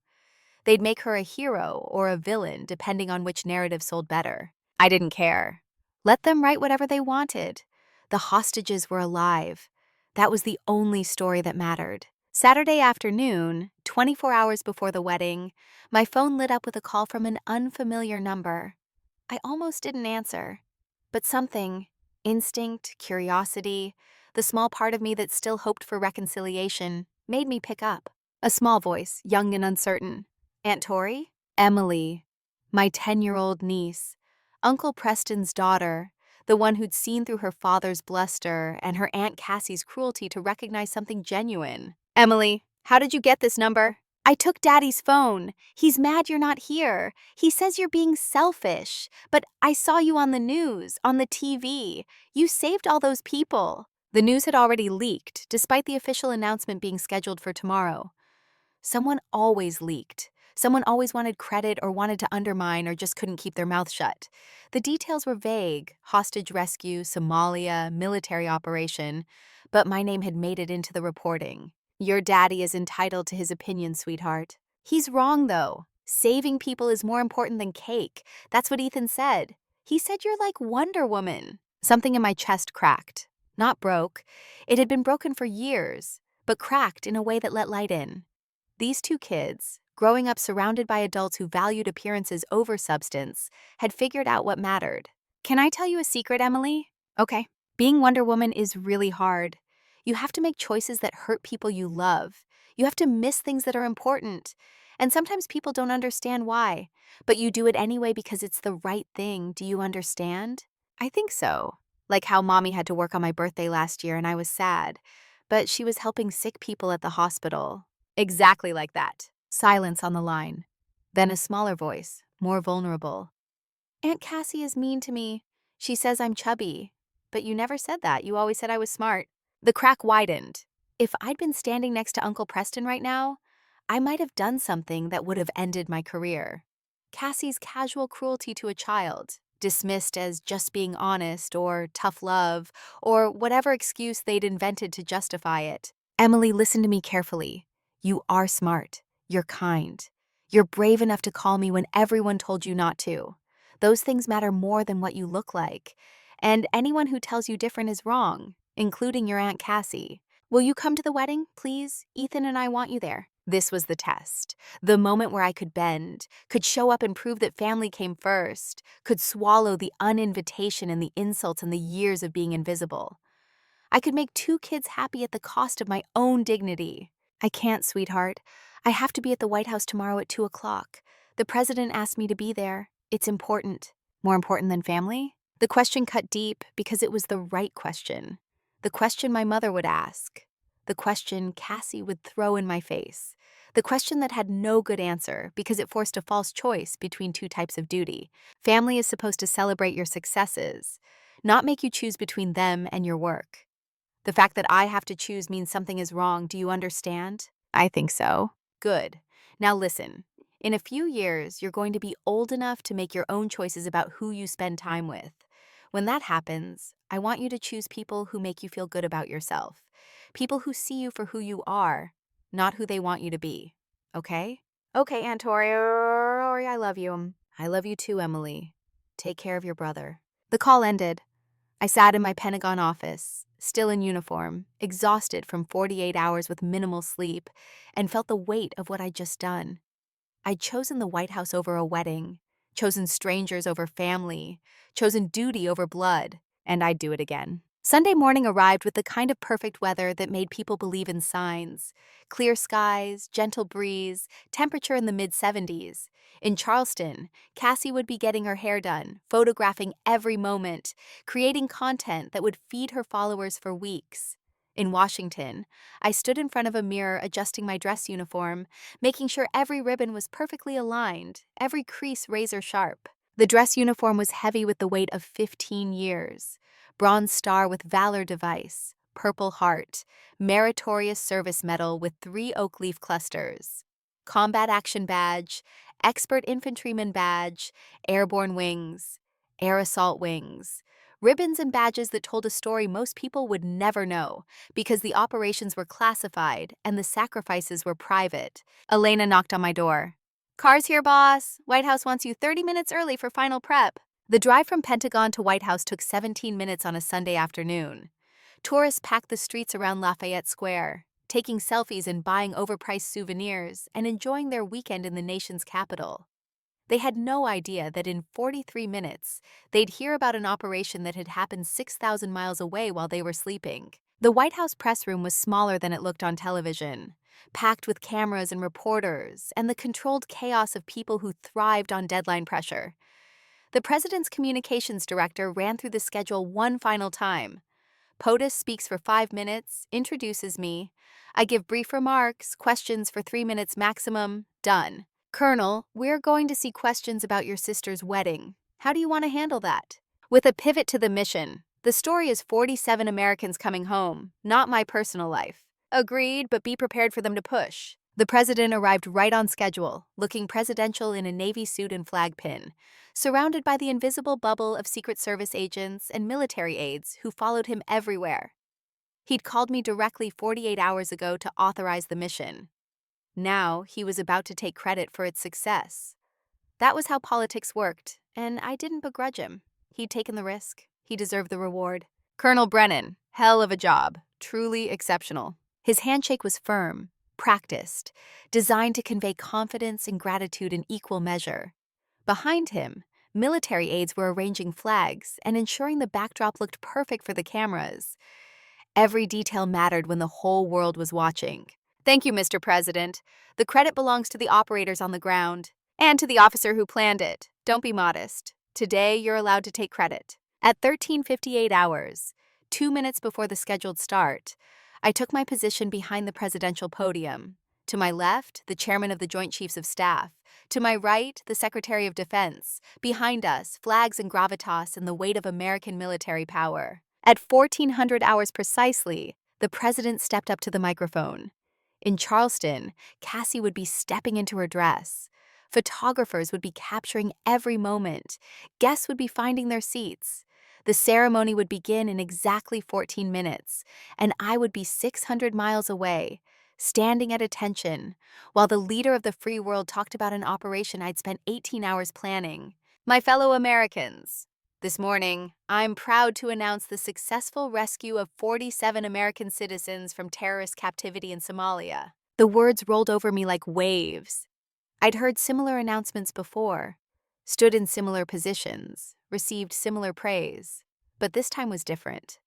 They'd make her a hero or a villain, depending on which narrative sold better. I didn't care. Let them write whatever they wanted. The hostages were alive. That was the only story that mattered. Saturday afternoon, 24 hours before the wedding, my phone lit up with a call from an unfamiliar number. I almost didn't answer, but something, instinct, curiosity, the small part of me that still hoped for reconciliation, made me pick up. A small voice, young and uncertain. Aunt Tori? Emily, my 10-year-old niece, Uncle Preston's daughter, the one who'd seen through her father's bluster and her Aunt Cassie's cruelty to recognize something genuine. Emily, how did you get this number? I took Daddy's phone. He's mad you're not here. He says you're being selfish. But I saw you on the news, on the TV. You saved all those people. The news had already leaked, despite the official announcement being scheduled for tomorrow. Someone always leaked. Someone always wanted credit or wanted to undermine or just couldn't keep their mouth shut. The details were vague: hostage rescue, Somalia, military operation. But my name had made it into the reporting. Your daddy is entitled to his opinion, sweetheart. He's wrong, though. Saving people is more important than cake. That's what Ethan said. He said you're like Wonder Woman. Something in my chest cracked. Not broke. It had been broken for years, but cracked in a way that let light in. These two kids, growing up surrounded by adults who valued appearances over substance, had figured out what mattered. Can I tell you a secret, Emily? Okay. Being Wonder Woman is really hard. You have to make choices that hurt people you love. You have to miss things that are important. And sometimes people don't understand why. But you do it anyway because it's the right thing. Do you understand? I think so. Like how Mommy had to work on my birthday last year and I was sad. But she was helping sick people at the hospital. Exactly like that. Silence on the line. Then a smaller voice, more vulnerable. Aunt Cassie is mean to me. She says I'm chubby. But you never said that. You always said I was smart. The crack widened. If I'd been standing next to Uncle Preston right now, I might have done something that would have ended my career. Cassie's casual cruelty to a child, dismissed as just being honest or tough love or whatever excuse they'd invented to justify it. Emily, listen to me carefully. You are smart. You're kind. You're brave enough to call me when everyone told you not to. Those things matter more than what you look like. And anyone who tells you different is wrong, including your Aunt Cassie. Will you come to the wedding, please? Ethan and I want you there. This was the test. The moment where I could bend, could show up and prove that family came first, could swallow the uninvitation and the insults and the years of being invisible. I could make two kids happy at the cost of my own dignity. I can't, sweetheart. I have to be at the White House tomorrow at 2 o'clock. The president asked me to be there. It's important. More important than family? The question cut deep because it was the right question. The question my mother would ask. The question Cassie would throw in my face. The question that had no good answer because it forced a false choice between two types of duty. Family is supposed to celebrate your successes, not make you choose between them and your work. The fact that I have to choose means something is wrong. Do you understand? I think so. Good. Now listen. In a few years, you're going to be old enough to make your own choices about who you spend time with. When that happens, I want you to choose people who make you feel good about yourself. People who see you for who you are, not who they want you to be. Okay? Okay, Aunt Tori, I love you. I love you too, Emily. Take care of your brother. The call ended. I sat in my Pentagon office, still in uniform, exhausted from 48 hours with minimal sleep, and felt the weight of what I'd just done. I'd chosen the White House over a wedding, chosen strangers over family, chosen duty over blood, and I'd do it again. Sunday morning arrived with the kind of perfect weather that made people believe in signs. Clear skies, gentle breeze, temperature in the mid-70s. In Charleston, Cassie would be getting her hair done, photographing every moment, creating content that would feed her followers for weeks. In Washington, I stood in front of a mirror adjusting my dress uniform, making sure every ribbon was perfectly aligned, every crease razor sharp. The dress uniform was heavy with the weight of 15 years. Bronze star with Valor device, Purple Heart, Meritorious Service Medal with 3 oak leaf clusters, Combat Action Badge, Expert Infantryman Badge, Airborne Wings, Air Assault Wings, ribbons and badges that told a story most people would never know because the operations were classified and the sacrifices were private. Elena knocked on my door. "Car's here, boss. White House wants you 30 minutes early for final prep." The drive from Pentagon to White House took 17 minutes on a Sunday afternoon. Tourists packed the streets around Lafayette Square, taking selfies and buying overpriced souvenirs and enjoying their weekend in the nation's capital. They had no idea that in 43 minutes, they'd hear about an operation that had happened 6,000 miles away while they were sleeping. The White House press room was smaller than it looked on television, packed with cameras and reporters, and the controlled chaos of people who thrived on deadline pressure. The president's communications director ran through the schedule one final time. POTUS speaks for 5 minutes, introduces me. I give brief remarks, questions for 3 minutes maximum, done. "Colonel, we're going to see questions about your sister's wedding. How do you want to handle that?" With a pivot to the mission, the story is 47 Americans coming home, not my personal life. Agreed, but be prepared for them to push. The president arrived right on schedule, looking presidential in a Navy suit and flag pin, surrounded by the invisible bubble of Secret Service agents and military aides who followed him everywhere. He'd called me directly 48 hours ago to authorize the mission. Now he was about to take credit for its success. That was how politics worked, and I didn't begrudge him. He'd taken the risk. He deserved the reward. "Colonel Brennan, hell of a job. Truly exceptional." His handshake was firm, practiced, designed to convey confidence and gratitude in equal measure. Behind him, military aides were arranging flags and ensuring the backdrop looked perfect for the cameras. Every detail mattered when the whole world was watching. "Thank you, Mr. President. The credit belongs to the operators on the ground and to the officer who planned it. Don't be modest. Today, you're allowed to take credit." At 13:58 hours, 2 minutes before the scheduled start, I took my position behind the presidential podium. To my left, the chairman of the Joint Chiefs of Staff. To my right, the Secretary of Defense. Behind us, flags and gravitas and the weight of American military power. At 1400 hours precisely, the president stepped up to the microphone. In Charleston, Cassie would be stepping into her dress. Photographers would be capturing every moment. Guests would be finding their seats. The ceremony would begin in exactly 14 minutes, and I would be 600 miles away, standing at attention, while the leader of the free world talked about an operation I'd spent 18 hours planning. My fellow Americans, this morning, I'm proud to announce the successful rescue of 47 American citizens from terrorist captivity in Somalia. The words rolled over me like waves. I'd heard similar announcements before, stood in similar positions, received similar praise, but this time was different.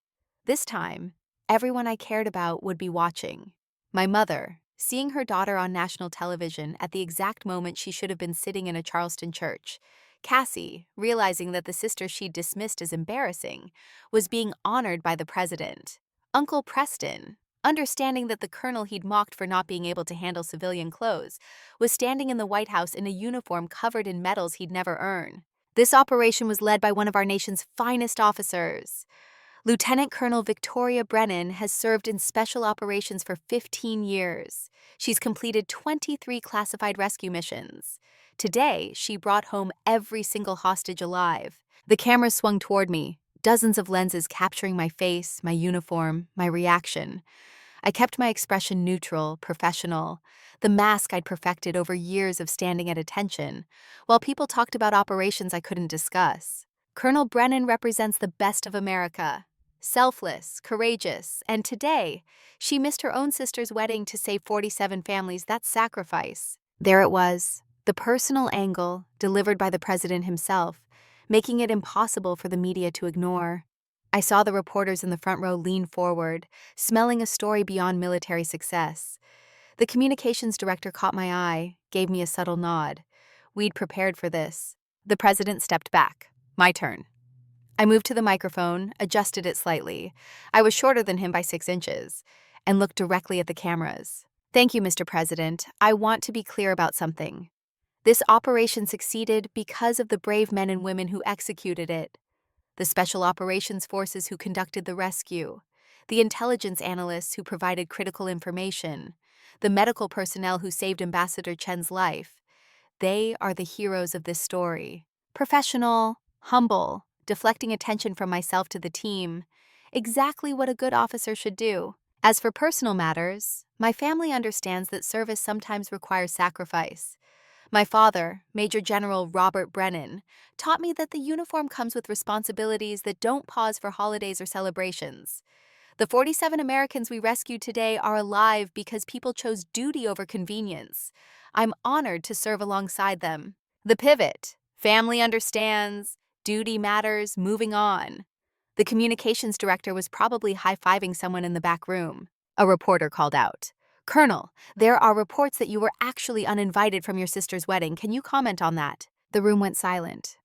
This time, everyone I cared about would be watching. My mother, seeing her daughter on national television at the exact moment she should have been sitting in a Charleston church. Cassie, realizing that the sister she'd dismissed as embarrassing, was being honored by the president. Uncle Preston, understanding that the colonel he'd mocked for not being able to handle civilian clothes, was standing in the White House in a uniform covered in medals he'd never earned. This operation was led by one of our nation's finest officers. Lieutenant Colonel Victoria Brennan has served in special operations for 15 years. She's completed 23 classified rescue missions. Today, she brought home every single hostage alive. The camera swung toward me, dozens of lenses capturing my face, my uniform, my reaction. I kept my expression neutral, professional, the mask I'd perfected over years of standing at attention, while people talked about operations I couldn't discuss. Colonel Brennan represents the best of America. Selfless, courageous, and today, she missed her own sister's wedding to save 47 families. That's sacrifice. There it was, the personal angle delivered by the president himself, making it impossible for the media to ignore. I saw the reporters in the front row lean forward, smelling a story beyond military success. The communications director caught my eye, gave me a subtle nod. We'd prepared for this. The president stepped back. My turn. I moved to the microphone, adjusted it slightly. I was shorter than him by 6 inches, and looked directly at the cameras. Thank you, Mr. President. I want to be clear about something. This operation succeeded because of the brave men and women who executed it. The Special Operations Forces who conducted the rescue, the intelligence analysts who provided critical information, the medical personnel who saved Ambassador Chen's life. They are the heroes of this story. Professional, humble, deflecting attention from myself to the team. Exactly what a good officer should do. As for personal matters, my family understands that service sometimes requires sacrifice. My father, Major General Robert Brennan, taught me that the uniform comes with responsibilities that don't pause for holidays or celebrations. The 47 Americans we rescued today are alive because people chose duty over convenience. I'm honored to serve alongside them. The pivot. Family understands, duty matters, moving on. The communications director was probably high-fiving someone in the back room. A reporter called out, "Colonel, there are reports that you were actually uninvited from your sister's wedding. Can you comment on that?" The room went silent.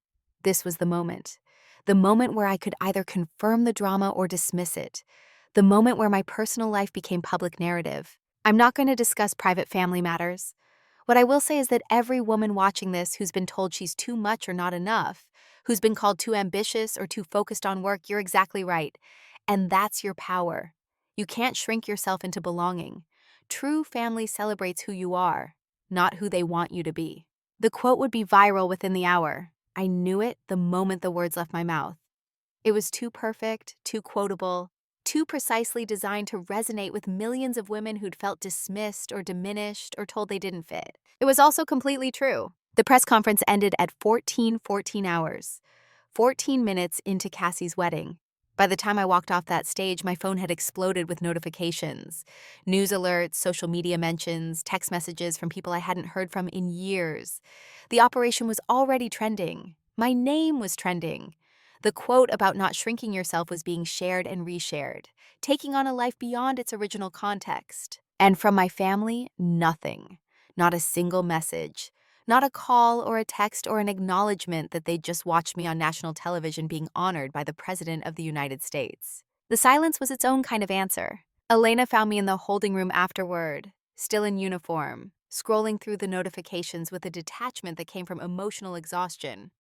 This was the moment. The moment where I could either confirm the drama or dismiss it. The moment where my personal life became public narrative. I'm not going to discuss private family matters. What I will say is that every woman watching this who's been told she's too much or not enough, who's been called too ambitious or too focused on work, you're exactly right. And that's your power. You can't shrink yourself into belonging. True family celebrates who you are, not who they want you to be. The quote would be viral within the hour. I knew it the moment the words left my mouth. It was too perfect, too quotable, too precisely designed to resonate with millions of women who'd felt dismissed or diminished or told they didn't fit. It was also completely true. The press conference ended at 14:14 hours, 14 minutes into Cassie's wedding. By the time I walked off that stage, my phone had exploded with notifications. News alerts, social media mentions, text messages from people I hadn't heard from in years. The operation was already trending. My name was trending. The quote about not shrinking yourself was being shared and reshared, taking on a life beyond its original context. And from my family, nothing. Not a single message. Not a call or a text or an acknowledgement that they'd just watched me on national television being honored by the President of the United States. The silence was its own kind of answer. Elena found me in the holding room afterward, still in uniform, scrolling through the notifications with a detachment that came from emotional exhaustion.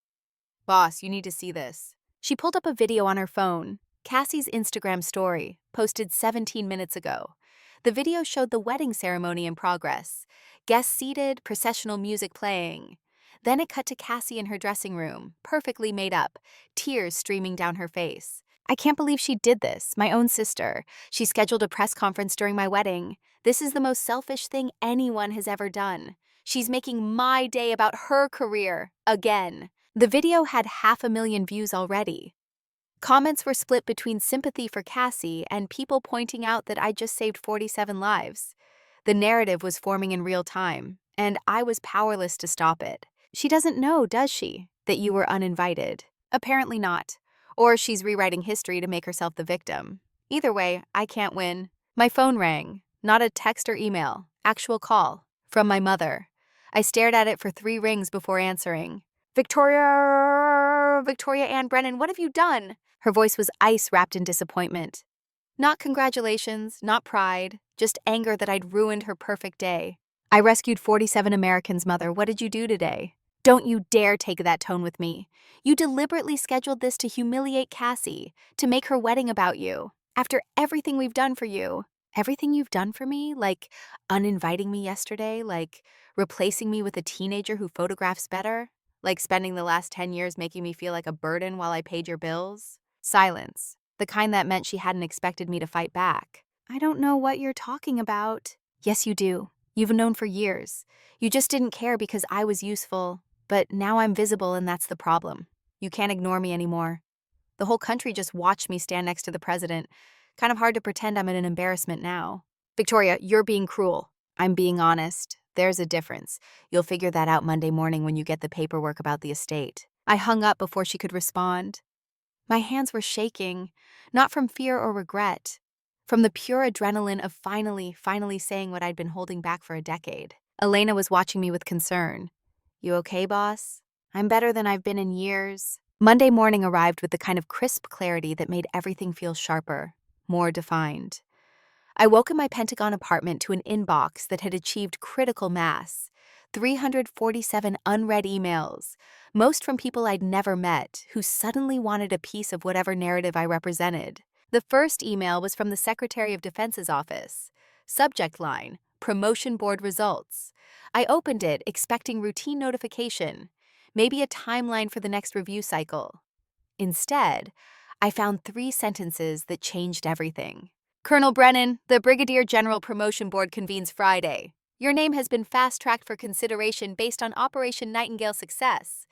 "Boss, you need to see this." She pulled up a video on her phone, Cassie's Instagram story, posted 17 minutes ago. The video showed the wedding ceremony in progress, guests seated, processional music playing. Then it cut to Cassie in her dressing room, perfectly made up, tears streaming down her face. I can't believe she did this, my own sister. She scheduled a press conference during my wedding. This is the most selfish thing anyone has ever done. She's making my day about her career, again. The video had 500,000 views already. Comments were split between sympathy for Cassie and people pointing out that I just saved 47 lives. The narrative was forming in real time, and I was powerless to stop it. She doesn't know, does she, that you were uninvited? Apparently not. Or she's rewriting history to make herself the victim. Either way, I can't win. My phone rang. Not a text or email. Actual call. From my mother. I stared at it for 3 rings before answering. Victoria Ann Brennan, what have you done?" Her voice was ice wrapped in disappointment. Not congratulations, not pride, just anger that I'd ruined her perfect day. "I rescued 47 Americans, Mother. What did you do today?" "Don't you dare take that tone with me. You deliberately scheduled this to humiliate Cassie, to make her wedding about you. After everything we've done for you." "Everything you've done for me? Like uninviting me yesterday? Like replacing me with a teenager who photographs better? Like spending the last 10 years making me feel like a burden while I paid your bills?" Silence, the kind that meant she hadn't expected me to fight back. "I don't know what you're talking about." "Yes, you do. You've known for years. You just didn't care because I was useful. But now I'm visible and that's the problem. You can't ignore me anymore. The whole country just watched me stand next to the president. Kind of hard to pretend I'm an embarrassment now." "Victoria, you're being cruel." "I'm being honest. There's a difference. You'll figure that out Monday morning when you get the paperwork about the estate." I hung up before she could respond. My hands were shaking, not from fear or regret, from the pure adrenaline of finally saying what I'd been holding back for a decade. Elena was watching me with concern. "You okay, boss?" "I'm better than I've been in years." Monday morning arrived with the kind of crisp clarity that made everything feel sharper, more defined. I woke in my Pentagon apartment to an inbox that had achieved critical mass. 347 unread emails, most from people I'd never met, who suddenly wanted a piece of whatever narrative I represented. The first email was from the Secretary of Defense's office. Subject line, Promotion Board Results. I opened it, expecting routine notification, maybe a timeline for the next review cycle. Instead, I found 3 sentences that changed everything. Colonel Brennan, the Brigadier General Promotion Board convenes Friday. Your name has been fast-tracked for consideration based on Operation Nightingale success.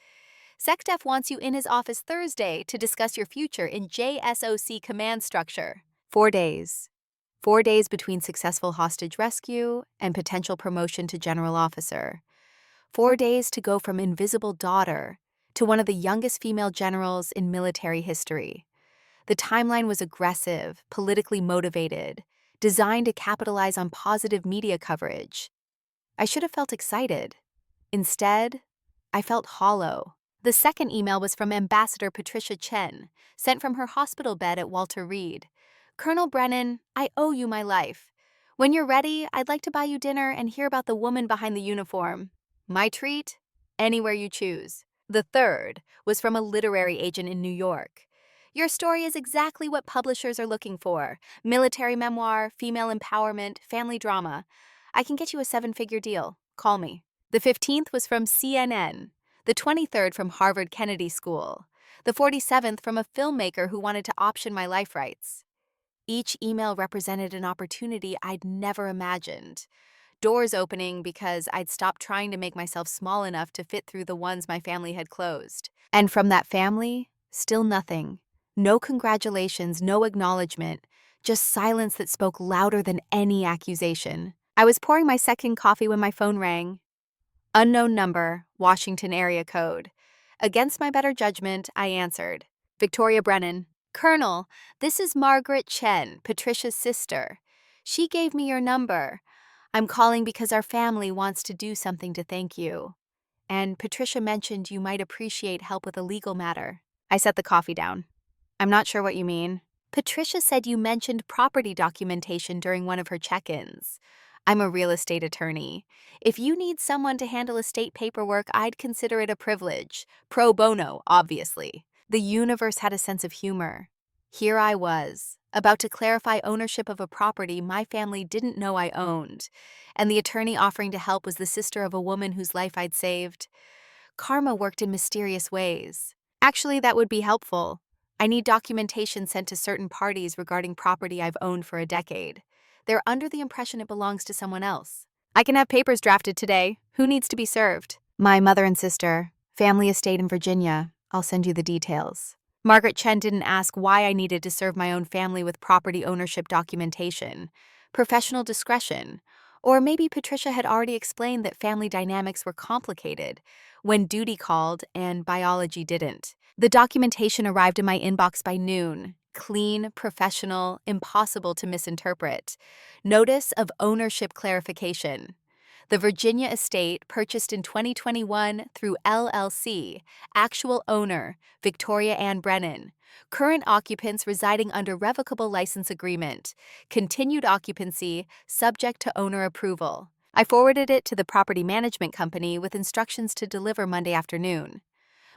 SecDef wants you in his office Thursday to discuss your future in JSOC command structure. 4 days. 4 days between successful hostage rescue and potential promotion to general officer. 4 days to go from invisible daughter to one of the youngest female generals in military history. The timeline was aggressive, politically motivated, designed to capitalize on positive media coverage. I should have felt excited. Instead, I felt hollow. The second email was from Ambassador Patricia Chen, sent from her hospital bed at Walter Reed. Colonel Brennan, I owe you my life. When you're ready, I'd like to buy you dinner and hear about the woman behind the uniform. My treat? Anywhere you choose. The third was from a literary agent in New York. Your story is exactly what publishers are looking for. Military memoir, female empowerment, family drama. I can get you a 7-figure deal. Call me. The 15th was from CNN. The 23rd from Harvard Kennedy School. The 47th from a filmmaker who wanted to option my life rights. Each email represented an opportunity I'd never imagined. Doors opening because I'd stopped trying to make myself small enough to fit through the ones my family had closed. And from that family, still nothing. No congratulations, no acknowledgement, just silence that spoke louder than any accusation. I was pouring my second coffee when my phone rang. Unknown number, Washington area code. Against my better judgment, I answered. Victoria Brennan. Colonel, this is Margaret Chen, Patricia's sister. She gave me your number. I'm calling because our family wants to do something to thank you. And Patricia mentioned you might appreciate help with a legal matter. I set the coffee down. I'm not sure what you mean. Patricia said you mentioned property documentation during one of her check-ins. I'm a real estate attorney. If you need someone to handle estate paperwork, I'd consider it a privilege. Pro bono, obviously. The universe had a sense of humor. Here I was, about to clarify ownership of a property my family didn't know I owned, and the attorney offering to help was the sister of a woman whose life I'd saved. Karma worked in mysterious ways. Actually, that would be helpful. I need documentation sent to certain parties regarding property I've owned for a decade. They're under the impression it belongs to someone else. I can have papers drafted today. Who needs to be served? My mother and sister. Family estate in Virginia. I'll send you the details. Margaret Chen didn't ask why I needed to serve my own family with property ownership documentation. Professional discretion. Or maybe Patricia had already explained that family dynamics were complicated when duty called and biology didn't. The documentation arrived in my inbox by noon. Clean, professional, impossible to misinterpret. Notice of ownership clarification. The Virginia estate purchased in 2021 through LLC. Actual owner, Victoria Ann Brennan. Current occupants residing under revocable license agreement. Continued occupancy, subject to owner approval. I forwarded it to the property management company with instructions to deliver Monday afternoon.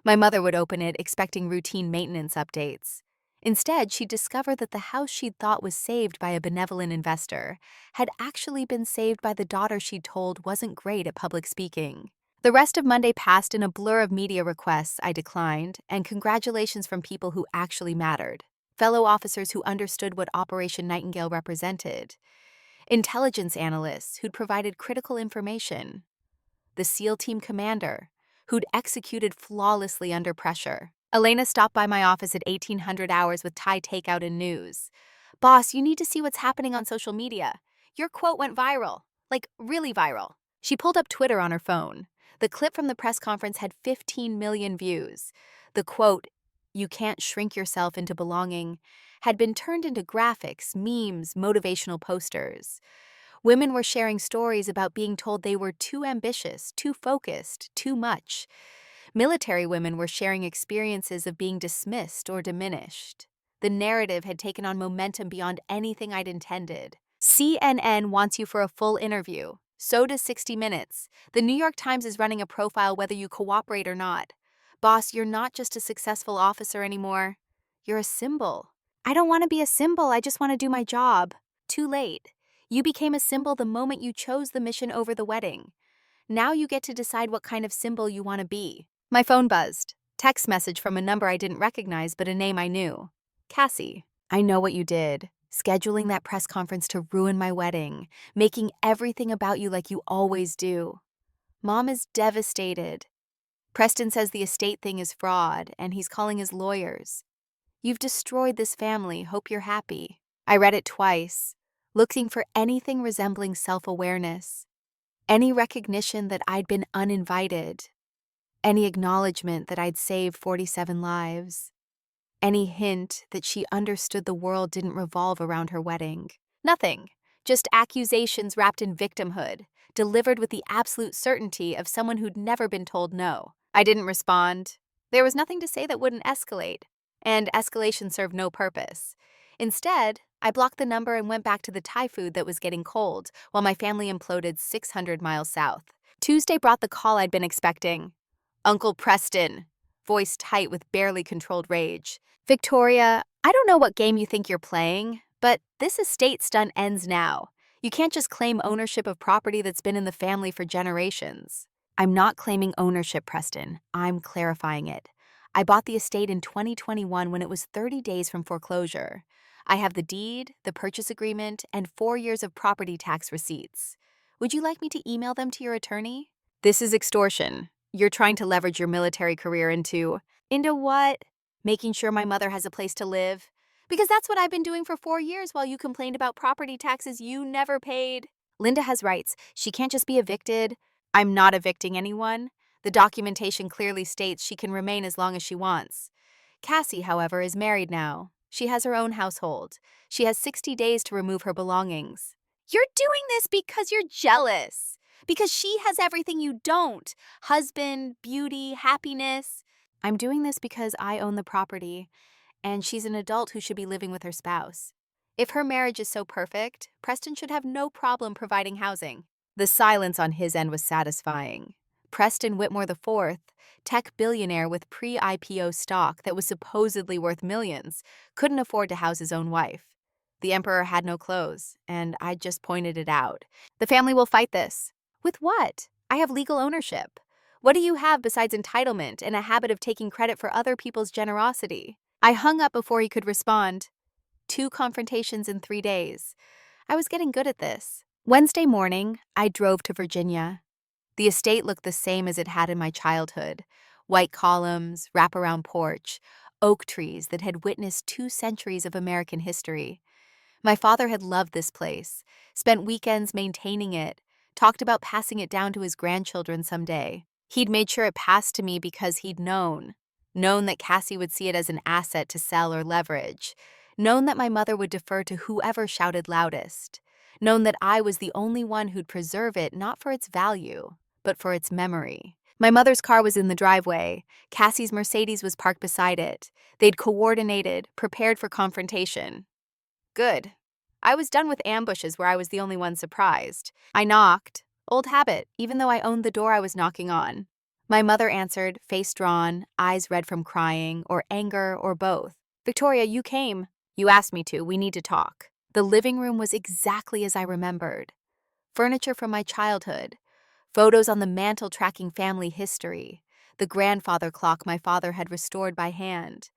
My mother would open it expecting routine maintenance updates. Instead, she'd discover that the house she'd thought was saved by a benevolent investor had actually been saved by the daughter she'd told wasn't great at public speaking. The rest of Monday passed in a blur of media requests I declined and congratulations from people who actually mattered. Fellow officers who understood what Operation Nightingale represented. Intelligence analysts who'd provided critical information. The SEAL team commander who'd executed flawlessly under pressure. Elena stopped by my office at 1800 hours with Thai takeout and news. Boss, you need to see what's happening on social media. Your quote went viral. Like, really viral. She pulled up Twitter on her phone. The clip from the press conference had 15 million views. The quote, "You can't shrink yourself into belonging," had been turned into graphics, memes, motivational posters. Women were sharing stories about being told they were too ambitious, too focused, too much. Military women were sharing experiences of being dismissed or diminished. The narrative had taken on momentum beyond anything I'd intended. CNN wants you for a full interview. So does 60 Minutes. The New York Times is running a profile whether you cooperate or not. Boss, you're not just a successful officer anymore. You're a symbol. I don't want to be a symbol, I just want to do my job. Too late. You became a symbol the moment you chose the mission over the wedding. Now you get to decide what kind of symbol you want to be. My phone buzzed. Text message from a number I didn't recognize, but a name I knew. Cassie, I know what you did. Scheduling that press conference to ruin my wedding, making everything about you like you always do. Mom is devastated. Preston says the estate thing is fraud, and he's calling his lawyers. You've destroyed this family, hope you're happy. I read it twice, looking for anything resembling self-awareness, any recognition that I'd been uninvited, any acknowledgement that I'd saved 47 lives, any hint that she understood the world didn't revolve around her wedding. Nothing, just accusations wrapped in victimhood, delivered with the absolute certainty of someone who'd never been told no. I didn't respond. There was nothing to say that wouldn't escalate, and escalation served no purpose. Instead, I blocked the number and went back to the Thai food that was getting cold while my family imploded 600 miles south. Tuesday brought the call I'd been expecting. Uncle Preston, voice tight with barely controlled rage. Victoria, I don't know what game you think you're playing, but this estate stunt ends now. You can't just claim ownership of property that's been in the family for generations. I'm not claiming ownership, Preston. I'm clarifying it. I bought the estate in 2021 when it was 30 days from foreclosure. I have the deed, the purchase agreement, and 4 years of property tax receipts. Would you like me to email them to your attorney? This is extortion. You're trying to leverage your military career into what? Making sure my mother has a place to live? Because that's what I've been doing for 4 years while you complained about property taxes you never paid. Linda has rights. She can't just be evicted. I'm not evicting anyone. The documentation clearly states she can remain as long as she wants. Cassie, however, is married now. She has her own household. She has 60 days to remove her belongings. You're doing this because you're jealous. Because she has everything you don't. Husband, beauty, happiness. I'm doing this because I own the property, and she's an adult who should be living with her spouse. If her marriage is so perfect, Preston should have no problem providing housing. The silence on his end was satisfying. Preston Whitmore IV, tech billionaire with pre-IPO stock that was supposedly worth millions, couldn't afford to house his own wife. The emperor had no clothes, and I just pointed it out. The family will fight this. With what? I have legal ownership. What do you have besides entitlement and a habit of taking credit for other people's generosity? I hung up before he could respond. 2 confrontations in 3 days. I was getting good at this. Wednesday morning, I drove to Virginia. The estate looked the same as it had in my childhood. White columns, wraparound porch, oak trees that had witnessed 2 centuries of American history. My father had loved this place, spent weekends maintaining it, talked about passing it down to his grandchildren someday. He'd made sure it passed to me because he'd known that Cassie would see it as an asset to sell or leverage, known that my mother would defer to whoever shouted loudest, known that I was the only one who'd preserve it not for its value, but for its memory. My mother's car was in the driveway. Cassie's Mercedes was parked beside it. They'd coordinated, prepared for confrontation. Good. I was done with ambushes where I was the only one surprised. I knocked. Old habit, even though I owned the door I was knocking on. My mother answered, face drawn, eyes red from crying, or anger, or both. Victoria, you came. You asked me to. We need to talk. The living room was exactly as I remembered. Furniture from my childhood. Photos on the mantel tracking family history. The grandfather clock my father had restored by hand.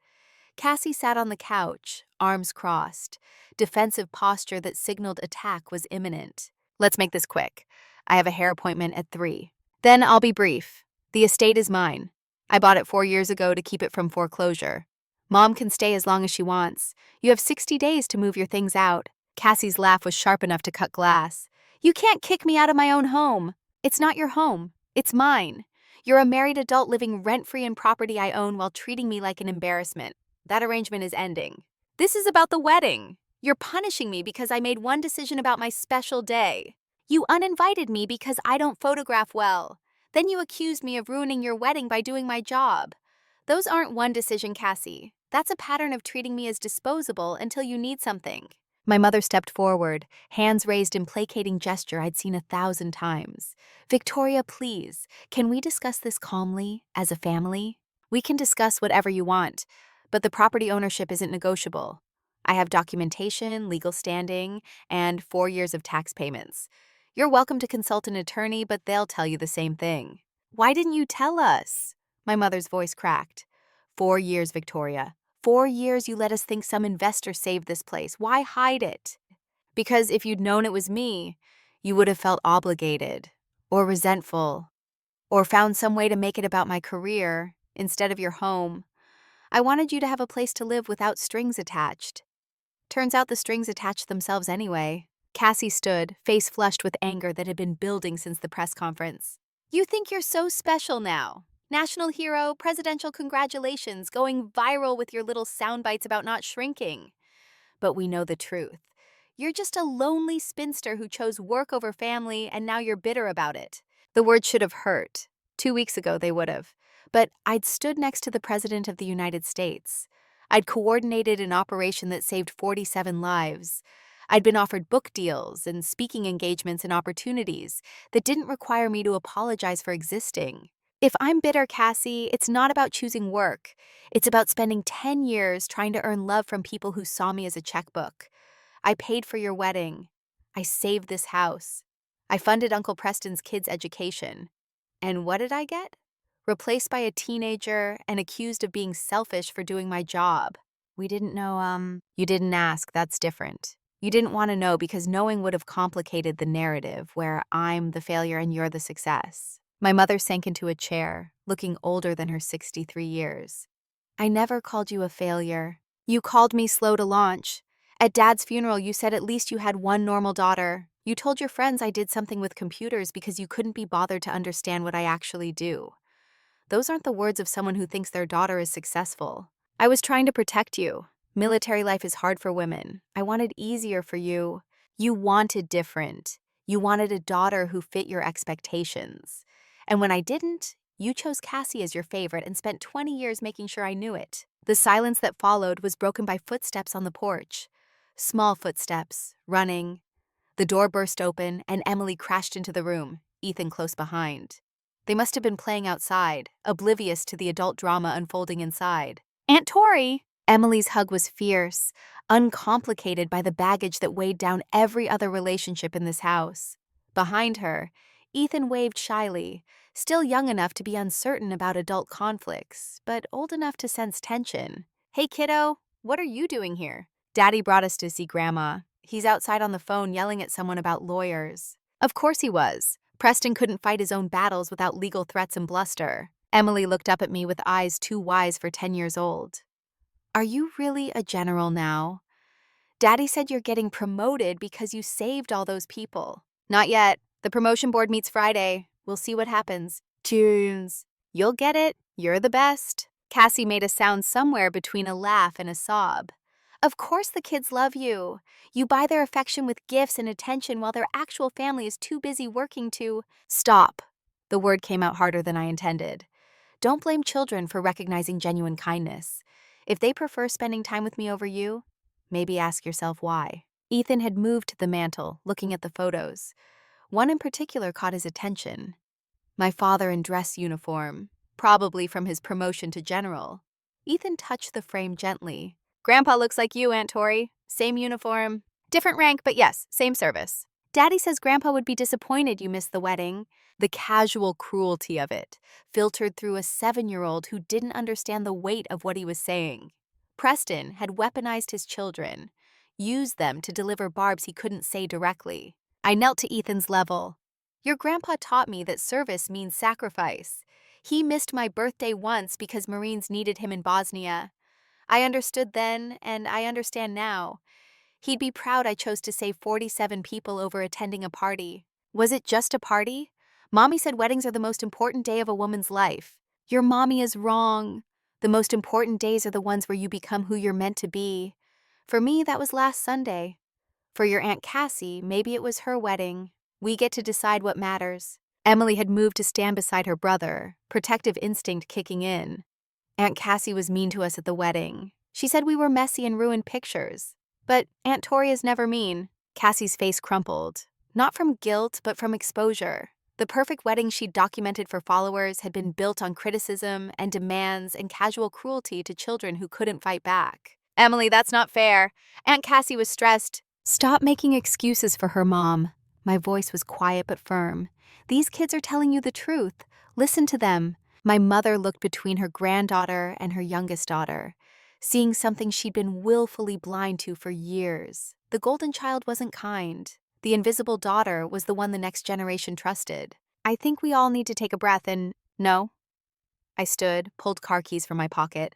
Cassie sat on the couch, arms crossed, defensive posture that signaled attack was imminent. Let's make this quick. I have a hair appointment at 3. Then I'll be brief. The estate is mine. I bought it 4 years ago to keep it from foreclosure. Mom can stay as long as she wants. You have 60 days to move your things out. Cassie's laugh was sharp enough to cut glass. You can't kick me out of my own home. It's not your home. It's mine. You're a married adult living rent-free in property I own while treating me like an embarrassment. That arrangement is ending. This is about the wedding. You're punishing me because I made one decision about my special day. You uninvited me because I don't photograph well. Then you accused me of ruining your wedding by doing my job. Those aren't one decision, Cassie. That's a pattern of treating me as disposable until you need something. My mother stepped forward, hands raised in placating gesture I'd seen 1,000 times. Victoria, please, can we discuss this calmly, as a family? We can discuss whatever you want, but the property ownership isn't negotiable. I have documentation, legal standing, and 4 years of tax payments. You're welcome to consult an attorney, but they'll tell you the same thing. Why didn't you tell us? My mother's voice cracked. 4 years, Victoria. 4 years you let us think some investor saved this place. Why hide it? Because if you'd known it was me, you would have felt obligated, or resentful, or found some way to make it about my career instead of your home. I wanted you to have a place to live without strings attached. Turns out the strings attached themselves anyway. Cassie stood, face flushed with anger that had been building since the press conference. You think you're so special now. National hero, presidential congratulations, going viral with your little sound bites about not shrinking. But we know the truth. You're just a lonely spinster who chose work over family, and now you're bitter about it. The words should have hurt. 2 weeks ago, they would have. But I'd stood next to the President of the United States. I'd coordinated an operation that saved 47 lives. I'd been offered book deals and speaking engagements and opportunities that didn't require me to apologize for existing. If I'm bitter, Cassie, it's not about choosing work. It's about spending 10 years trying to earn love from people who saw me as a checkbook. I paid for your wedding. I saved this house. I funded Uncle Preston's kids' education. And what did I get? Replaced by a teenager and accused of being selfish for doing my job. We didn't know, You didn't ask, that's different. You didn't want to know because knowing would have complicated the narrative where I'm the failure and you're the success. My mother sank into a chair, looking older than her 63 years. I never called you a failure. You called me slow to launch. At Dad's funeral, you said at least you had one normal daughter. You told your friends I did something with computers because you couldn't be bothered to understand what I actually do. Those aren't the words of someone who thinks their daughter is successful. I was trying to protect you. Military life is hard for women. I wanted easier for you. You wanted different. You wanted a daughter who fit your expectations. And when I didn't, you chose Cassie as your favorite and spent 20 years making sure I knew it. The silence that followed was broken by footsteps on the porch. Small footsteps, running. The door burst open and Emily crashed into the room, Ethan close behind. They must have been playing outside, oblivious to the adult drama unfolding inside. Aunt Tori! Emily's hug was fierce, uncomplicated by the baggage that weighed down every other relationship in this house. Behind her, Ethan waved shyly, still young enough to be uncertain about adult conflicts, but old enough to sense tension. Hey kiddo, what are you doing here? Daddy brought us to see Grandma. He's outside on the phone yelling at someone about lawyers. Of course he was. Preston couldn't fight his own battles without legal threats and bluster. Emily looked up at me with eyes too wise for 10 years old. Are you really a general now? Daddy said you're getting promoted because you saved all those people. Not yet. The promotion board meets Friday. We'll see what happens. Tunes. You'll get it. You're the best. Cassie made a sound somewhere between a laugh and a sob. Of course the kids love you. You buy their affection with gifts and attention while their actual family is too busy working to… Stop. The word came out harder than I intended. Don't blame children for recognizing genuine kindness. If they prefer spending time with me over you, maybe ask yourself why. Ethan had moved to the mantel, looking at the photos. One in particular caught his attention. My father in dress uniform, probably from his promotion to general. Ethan touched the frame gently. Grandpa looks like you, Aunt Tori. Same uniform. Different rank, but yes, same service. Daddy says Grandpa would be disappointed you missed the wedding. The casual cruelty of it, filtered through a 7-year-old who didn't understand the weight of what he was saying. Preston had weaponized his children, used them to deliver barbs he couldn't say directly. I knelt to Ethan's level. Your grandpa taught me that service means sacrifice. He missed my birthday once because Marines needed him in Bosnia. I understood then, and I understand now. He'd be proud I chose to save 47 people over attending a party. Was it just a party? Mommy said weddings are the most important day of a woman's life. Your mommy is wrong. The most important days are the ones where you become who you're meant to be. For me, that was last Sunday. For your Aunt Cassie, maybe it was her wedding. We get to decide what matters. Emily had moved to stand beside her brother, protective instinct kicking in. Aunt Cassie was mean to us at the wedding. She said we were messy and ruined pictures. But Aunt Tori is never mean. Cassie's face crumpled. Not from guilt, but from exposure. The perfect wedding she'd documented for followers had been built on criticism and demands and casual cruelty to children who couldn't fight back. Emily, that's not fair. Aunt Cassie was stressed. Stop making excuses for her, Mom. My voice was quiet but firm. These kids are telling you the truth. Listen to them. My mother looked between her granddaughter and her youngest daughter, seeing something she'd been willfully blind to for years. The golden child wasn't kind. The invisible daughter was the one the next generation trusted. I think we all need to take a breath and, no. I stood, pulled car keys from my pocket.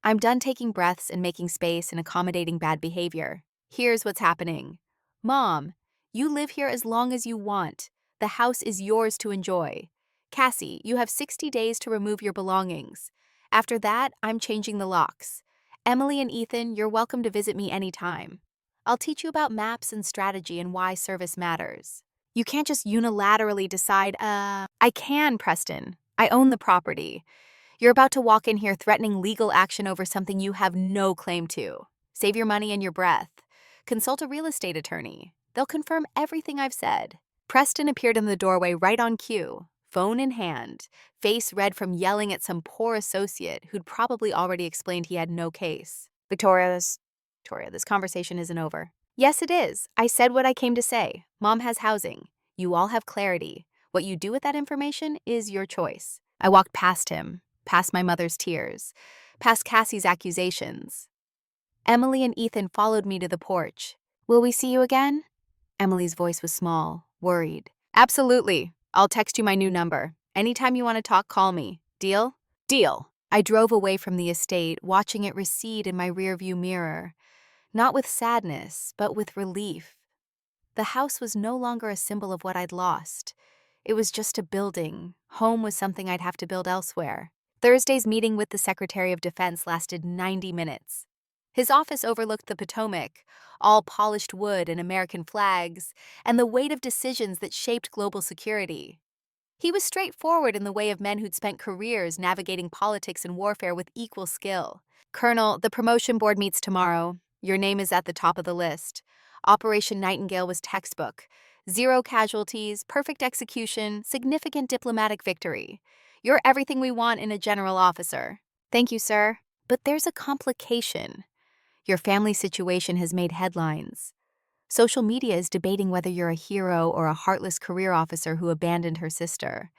I'm done taking breaths and making space and accommodating bad behavior. Here's what's happening. Mom, you live here as long as you want. The house is yours to enjoy. Cassie, you have 60 days to remove your belongings. After that, I'm changing the locks. Emily and Ethan, you're welcome to visit me anytime. I'll teach you about maps and strategy and why service matters. You can't just unilaterally decide, I can, Preston. I own the property. You're about to walk in here threatening legal action over something you have no claim to. Save your money and your breath. Consult a real estate attorney. They'll confirm everything I've said. Preston appeared in the doorway right on cue, phone in hand, face red from yelling at some poor associate who'd probably already explained he had no case. Victoria, this conversation isn't over. Yes, it is. I said what I came to say. Mom has housing. You all have clarity. What you do with that information is your choice. I walked past him, past my mother's tears, past Cassie's accusations. Emily and Ethan followed me to the porch. Will we see you again? Emily's voice was small, worried. Absolutely. I'll text you my new number. Anytime you want to talk, call me. Deal? Deal. I drove away from the estate, watching it recede in my rearview mirror. Not with sadness, but with relief. The house was no longer a symbol of what I'd lost. It was just a building. Home was something I'd have to build elsewhere. Thursday's meeting with the Secretary of Defense lasted 90 minutes. His office overlooked the Potomac, all polished wood and American flags, and the weight of decisions that shaped global security. He was straightforward in the way of men who'd spent careers navigating politics and warfare with equal skill. Colonel, the promotion board meets tomorrow. Your name is at the top of the list. Operation Nightingale was textbook. 0 casualties, perfect execution, significant diplomatic victory. You're everything we want in a general officer. Thank you, sir. But there's a complication. Your family situation has made headlines. Social media is debating whether you're a hero or a heartless career officer who abandoned her sister.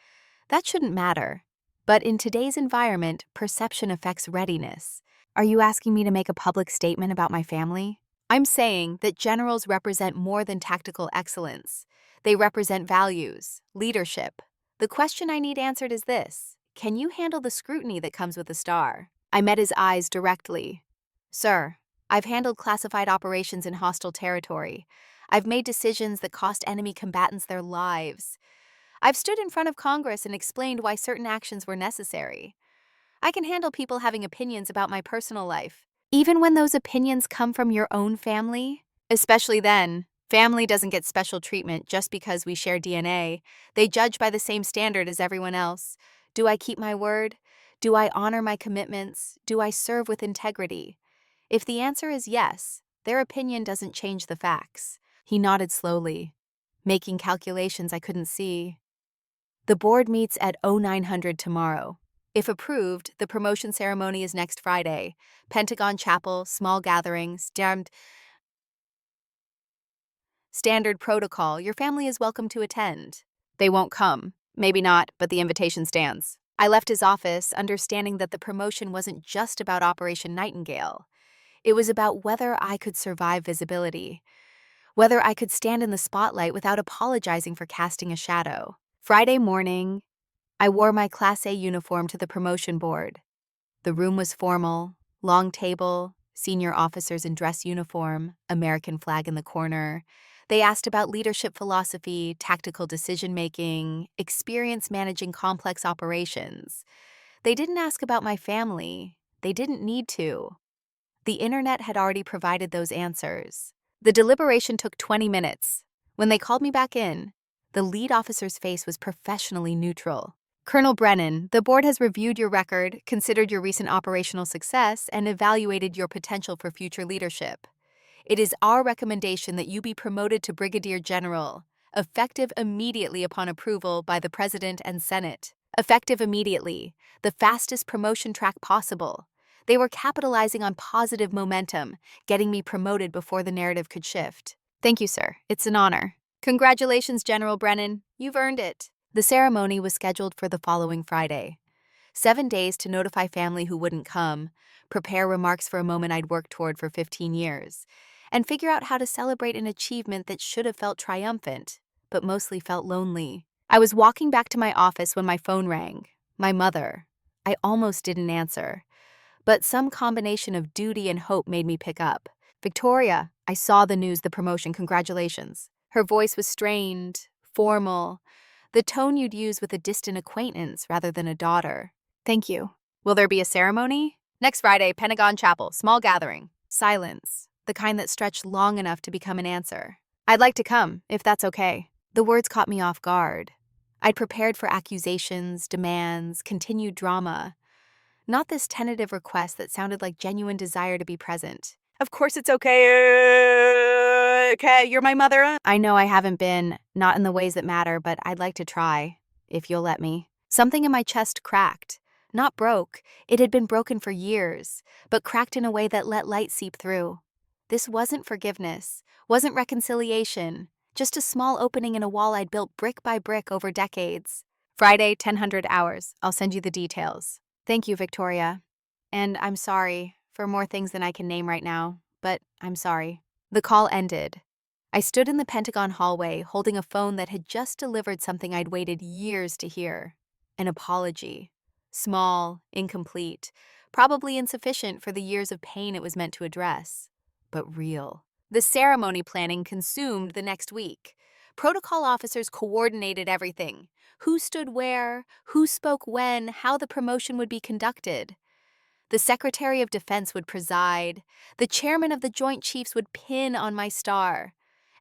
That shouldn't matter. But in today's environment, perception affects readiness. Are you asking me to make a public statement about my family? I'm saying that generals represent more than tactical excellence. They represent values, leadership. The question I need answered is this: can you handle the scrutiny that comes with a star? I met his eyes directly. Sir, I've handled classified operations in hostile territory. I've made decisions that cost enemy combatants their lives. I've stood in front of Congress and explained why certain actions were necessary. I can handle people having opinions about my personal life, even when those opinions come from your own family. Especially then, family doesn't get special treatment just because we share DNA. They judge by the same standard as everyone else. Do I keep my word? Do I honor my commitments? Do I serve with integrity? If the answer is yes, their opinion doesn't change the facts. He nodded slowly, making calculations I couldn't see. The board meets at 0900 tomorrow. If approved, the promotion ceremony is next Friday. Pentagon Chapel, small gatherings, standard protocol. Your family is welcome to attend. They won't come. Maybe not, but the invitation stands. I left his office, understanding that the promotion wasn't just about Operation Nightingale. It was about whether I could survive visibility, whether I could stand in the spotlight without apologizing for casting a shadow. Friday morning, I wore my Class A uniform to the promotion board. The room was formal, long table, senior officers in dress uniform, American flag in the corner. They asked about leadership philosophy, tactical decision-making, experience managing complex operations. They didn't ask about my family. They didn't need to. The internet had already provided those answers. The deliberation took 20 minutes. When they called me back in, The lead officer's face was professionally neutral. Colonel Brennan, the board has reviewed your record, considered your recent operational success, and evaluated your potential for future leadership. It is our recommendation that you be promoted to Brigadier General, effective immediately upon approval by the President and Senate. Effective immediately, the fastest promotion track possible. They were capitalizing on positive momentum, getting me promoted before the narrative could shift. Thank you, sir. It's an honor. Congratulations, General Brennan. You've earned it. The ceremony was scheduled for the following Friday. 7 days to notify family who wouldn't come, prepare remarks for a moment I'd worked toward for 15 years, and figure out how to celebrate an achievement that should have felt triumphant, but mostly felt lonely. I was walking back to my office when my phone rang. My mother. I almost didn't answer, but some combination of duty and hope made me pick up. Victoria, I saw the news, the promotion, congratulations. Her voice was strained, formal, the tone you'd use with a distant acquaintance rather than a daughter. Thank you. Will there be a ceremony? Next Friday, Pentagon Chapel, small gathering. Silence, the kind that stretched long enough to become an answer. I'd like to come, if that's okay. The words caught me off guard. I'd prepared for accusations, demands, continued drama. Not this tentative request that sounded like genuine desire to be present. Of course it's okay. Okay, you're my mother. I know I haven't been, not in the ways that matter, but I'd like to try, if you'll let me. Something in my chest cracked. Not broke. It had been broken for years, but cracked in a way that let light seep through. This wasn't forgiveness, wasn't reconciliation, just a small opening in a wall I'd built brick by brick over decades. Friday, 1000 hours. I'll send you the details. Thank you, Victoria. And I'm sorry for more things than I can name right now, but I'm sorry. The call ended. I stood in the Pentagon hallway holding a phone that had just delivered something I'd waited years to hear. An apology. Small, incomplete, probably insufficient for the years of pain it was meant to address, but real. The ceremony planning consumed the next week. Protocol officers coordinated everything. Who stood where, who spoke when, how the promotion would be conducted. The Secretary of Defense would preside. The chairman of the Joint Chiefs would pin on my star.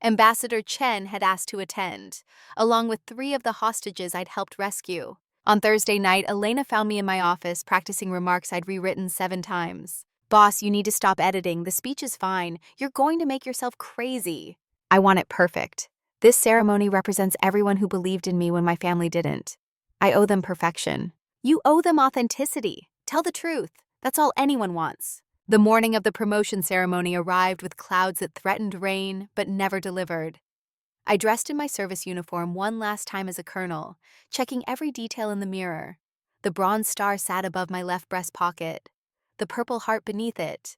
Ambassador Chen had asked to attend, along with 3 of the hostages I'd helped rescue. On Thursday night, Elena found me in my office practicing remarks I'd rewritten 7 times. Boss, you need to stop editing. The speech is fine. You're going to make yourself crazy. I want it perfect. This ceremony represents everyone who believed in me when my family didn't. I owe them perfection. You owe them authenticity. Tell the truth. That's all anyone wants. The morning of the promotion ceremony arrived with clouds that threatened rain, but never delivered. I dressed in my service uniform one last time as a colonel, checking every detail in the mirror. The bronze star sat above my left breast pocket, the purple heart beneath it,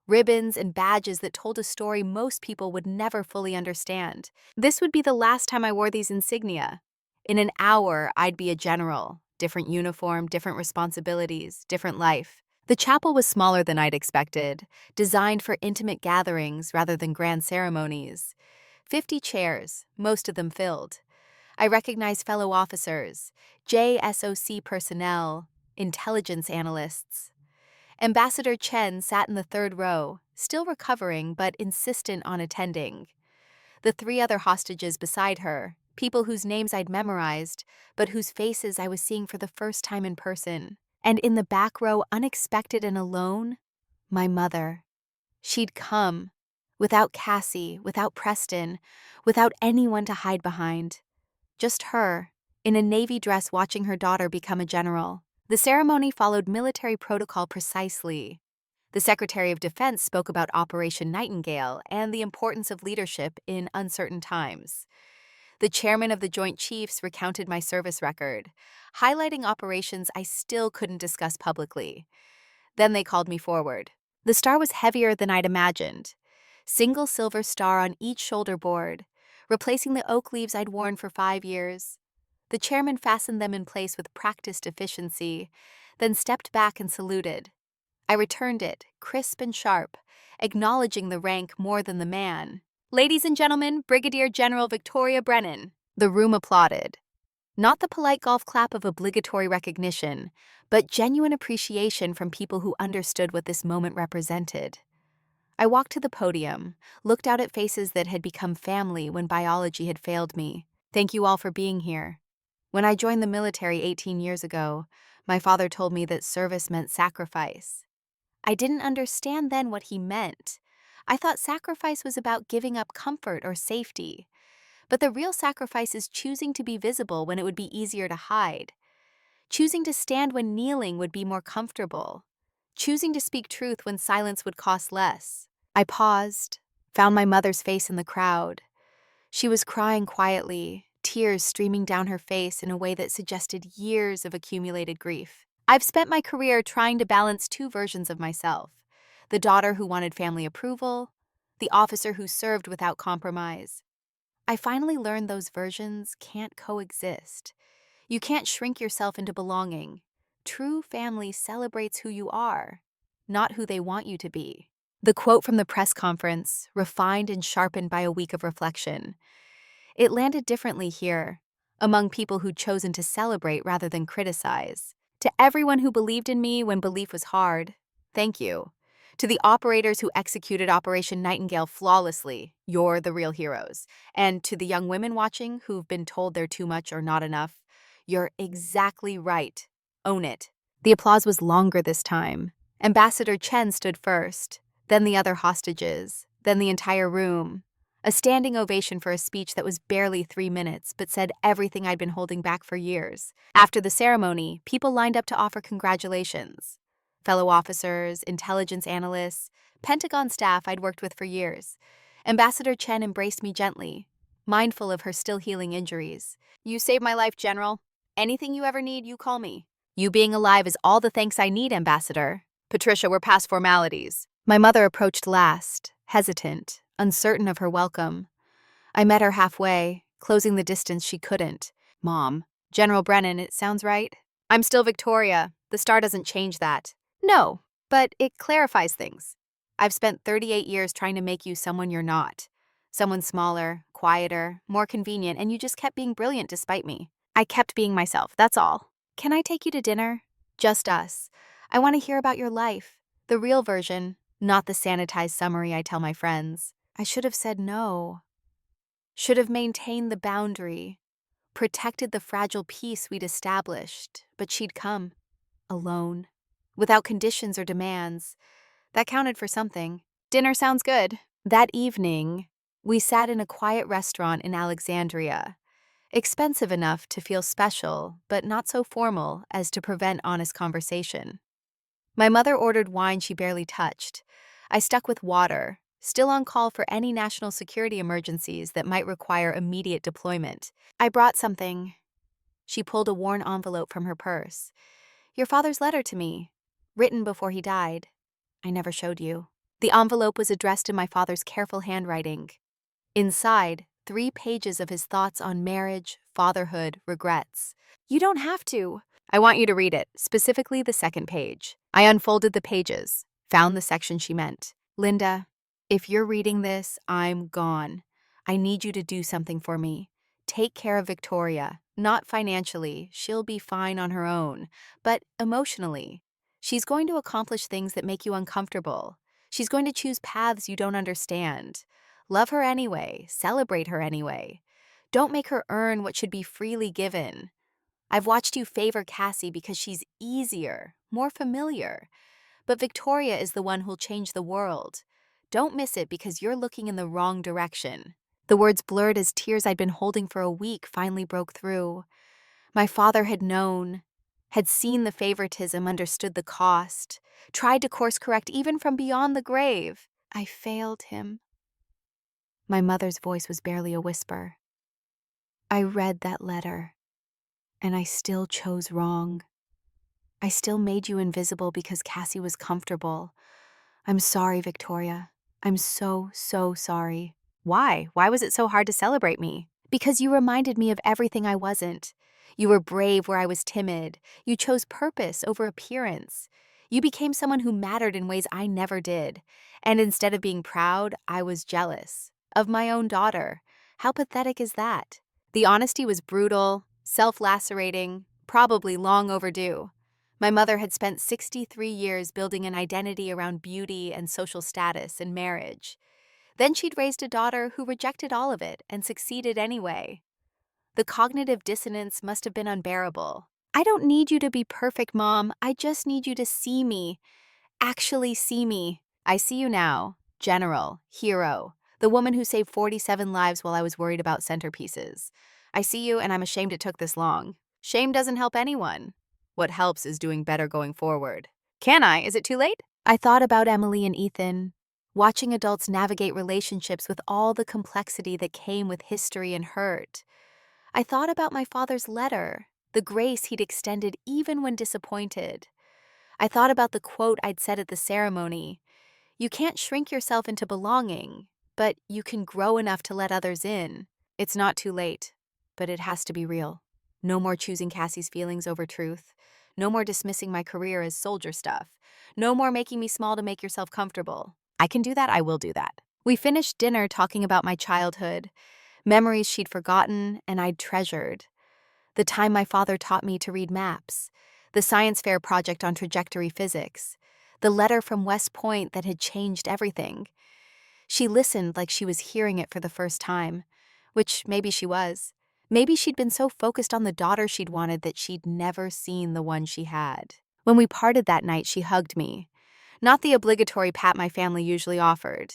ribbons and badges that told a story most people would never fully understand. This would be the last time I wore these insignia. In an hour, I'd be a general. Different uniform, different responsibilities, different life. The chapel was smaller than I'd expected, designed for intimate gatherings rather than grand ceremonies. 50 chairs, most of them filled. I recognized fellow officers, JSOC personnel, intelligence analysts. Ambassador Chen sat in the 3rd row, still recovering but insistent on attending. The 3 other hostages beside her, people whose names I'd memorized, but whose faces I was seeing for the first time in person. And in the back row, unexpected and alone, my mother. She'd come, without Cassie, without Preston, without anyone to hide behind. Just her, in a navy dress watching her daughter become a general. The ceremony followed military protocol precisely. The Secretary of Defense spoke about Operation Nightingale and the importance of leadership in uncertain times. The chairman of the Joint Chiefs recounted my service record, highlighting operations I still couldn't discuss publicly. Then they called me forward. The star was heavier than I'd imagined. Single silver star on each shoulder board, replacing the oak leaves I'd worn for 5 years. The chairman fastened them in place with practiced efficiency, then stepped back and saluted. I returned it, crisp and sharp, acknowledging the rank more than the man. Ladies and gentlemen, Brigadier General Victoria Brennan. The room applauded. Not the polite golf clap of obligatory recognition, but genuine appreciation from people who understood what this moment represented. I walked to the podium, looked out at faces that had become family when biology had failed me. Thank you all for being here. When I joined the military 18 years ago, my father told me that service meant sacrifice. I didn't understand then what he meant. I thought sacrifice was about giving up comfort or safety. But the real sacrifice is choosing to be visible when it would be easier to hide. Choosing to stand when kneeling would be more comfortable. Choosing to speak truth when silence would cost less. I paused, found my mother's face in the crowd. She was crying quietly, tears streaming down her face in a way that suggested years of accumulated grief. I've spent my career trying to balance two versions of myself: the daughter who wanted family approval, the officer who served without compromise. I finally learned those versions can't coexist. You can't shrink yourself into belonging. True family celebrates who you are, not who they want you to be. The quote from the press conference, refined and sharpened by a week of reflection. It landed differently here, among people who'd chosen to celebrate rather than criticize. To everyone who believed in me when belief was hard, thank you. To the operators who executed Operation Nightingale flawlessly, you're the real heroes. And to the young women watching who've been told they're too much or not enough, you're exactly right. Own it. The applause was longer this time. Ambassador Chen stood first, then the other hostages, then the entire room. A standing ovation for a speech that was barely 3 minutes, but said everything I'd been holding back for years. After the ceremony, people lined up to offer congratulations. Fellow officers, intelligence analysts, Pentagon staff I'd worked with for years. Ambassador Chen embraced me gently, mindful of her still healing injuries. You saved my life, General. Anything you ever need, you call me. You being alive is all the thanks I need, Ambassador. Patricia, we're past formalities. My mother approached last, hesitant, uncertain of her welcome. I met her halfway, closing the distance she couldn't. Mom. General Brennan, it sounds right? I'm still Victoria. The star doesn't change that. No, but it clarifies things. I've spent 38 years trying to make you someone you're not. Someone smaller, quieter, more convenient, and you just kept being brilliant despite me. I kept being myself, that's all. Can I take you to dinner? Just us. I want to hear about your life. The real version, not the sanitized summary I tell my friends. I should have said no. Should have maintained the boundary, protected the fragile peace we'd established, but she'd come, alone, without conditions or demands. That counted for something. Dinner sounds good. That evening, we sat in a quiet restaurant in Alexandria. Expensive enough to feel special, but not so formal as to prevent honest conversation. My mother ordered wine she barely touched. I stuck with water, still on call for any national security emergencies that might require immediate deployment. I brought something. She pulled a worn envelope from her purse. Your father's letter to me, written before he died. I never showed you. The envelope was addressed in my father's careful handwriting. Inside, 3 pages of his thoughts on marriage, fatherhood, regrets. You don't have to. I want you to read it, specifically the second page. I unfolded the pages, found the section she meant. Linda, if you're reading this, I'm gone. I need you to do something for me. Take care of Victoria. Not financially, she'll be fine on her own, but emotionally. She's going to accomplish things that make you uncomfortable. She's going to choose paths you don't understand. Love her anyway, celebrate her anyway. Don't make her earn what should be freely given. I've watched you favor Cassie because she's easier, more familiar. But Victoria is the one who'll change the world. Don't miss it because you're looking in the wrong direction. The words blurred as tears I'd been holding for a week finally broke through. My father had known, had seen the favoritism, understood the cost, tried to course correct even from beyond the grave. I failed him. My mother's voice was barely a whisper. I read that letter, and I still chose wrong. I still made you invisible because Cassie was comfortable. I'm sorry, Victoria. I'm so sorry. Why? Why was it so hard to celebrate me? Because you reminded me of everything I wasn't. You were brave where I was timid. You chose purpose over appearance. You became someone who mattered in ways I never did. And instead of being proud, I was jealous. Of my own daughter. How pathetic is that? The honesty was brutal, self-lacerating, probably long overdue. My mother had spent 63 years building an identity around beauty and social status and marriage. Then she'd raised a daughter who rejected all of it and succeeded anyway. The cognitive dissonance must have been unbearable. I don't need you to be perfect, Mom. I just need you to see me. Actually see me. I see you now. General, hero, the woman who saved 47 lives while I was worried about centerpieces. I see you, and I'm ashamed it took this long. Shame doesn't help anyone. What helps is doing better going forward. Can I? Is it too late? I thought about Emily and Ethan, watching adults navigate relationships with all the complexity that came with history and hurt. I thought about my father's letter, the grace he'd extended even when disappointed. I thought about the quote I'd said at the ceremony. You can't shrink yourself into belonging, but you can grow enough to let others in. It's not too late, but it has to be real. No more choosing Cassie's feelings over truth. No more dismissing my career as soldier stuff. No more making me small to make yourself comfortable. I can do that, I will do that. We finished dinner talking about my childhood, memories she'd forgotten and I'd treasured. The time my father taught me to read maps, the science fair project on trajectory physics, the letter from West Point that had changed everything. She listened like she was hearing it for the first time, which maybe she was. Maybe she'd been so focused on the daughter she'd wanted that she'd never seen the one she had. When we parted that night, she hugged me. Not the obligatory pat my family usually offered,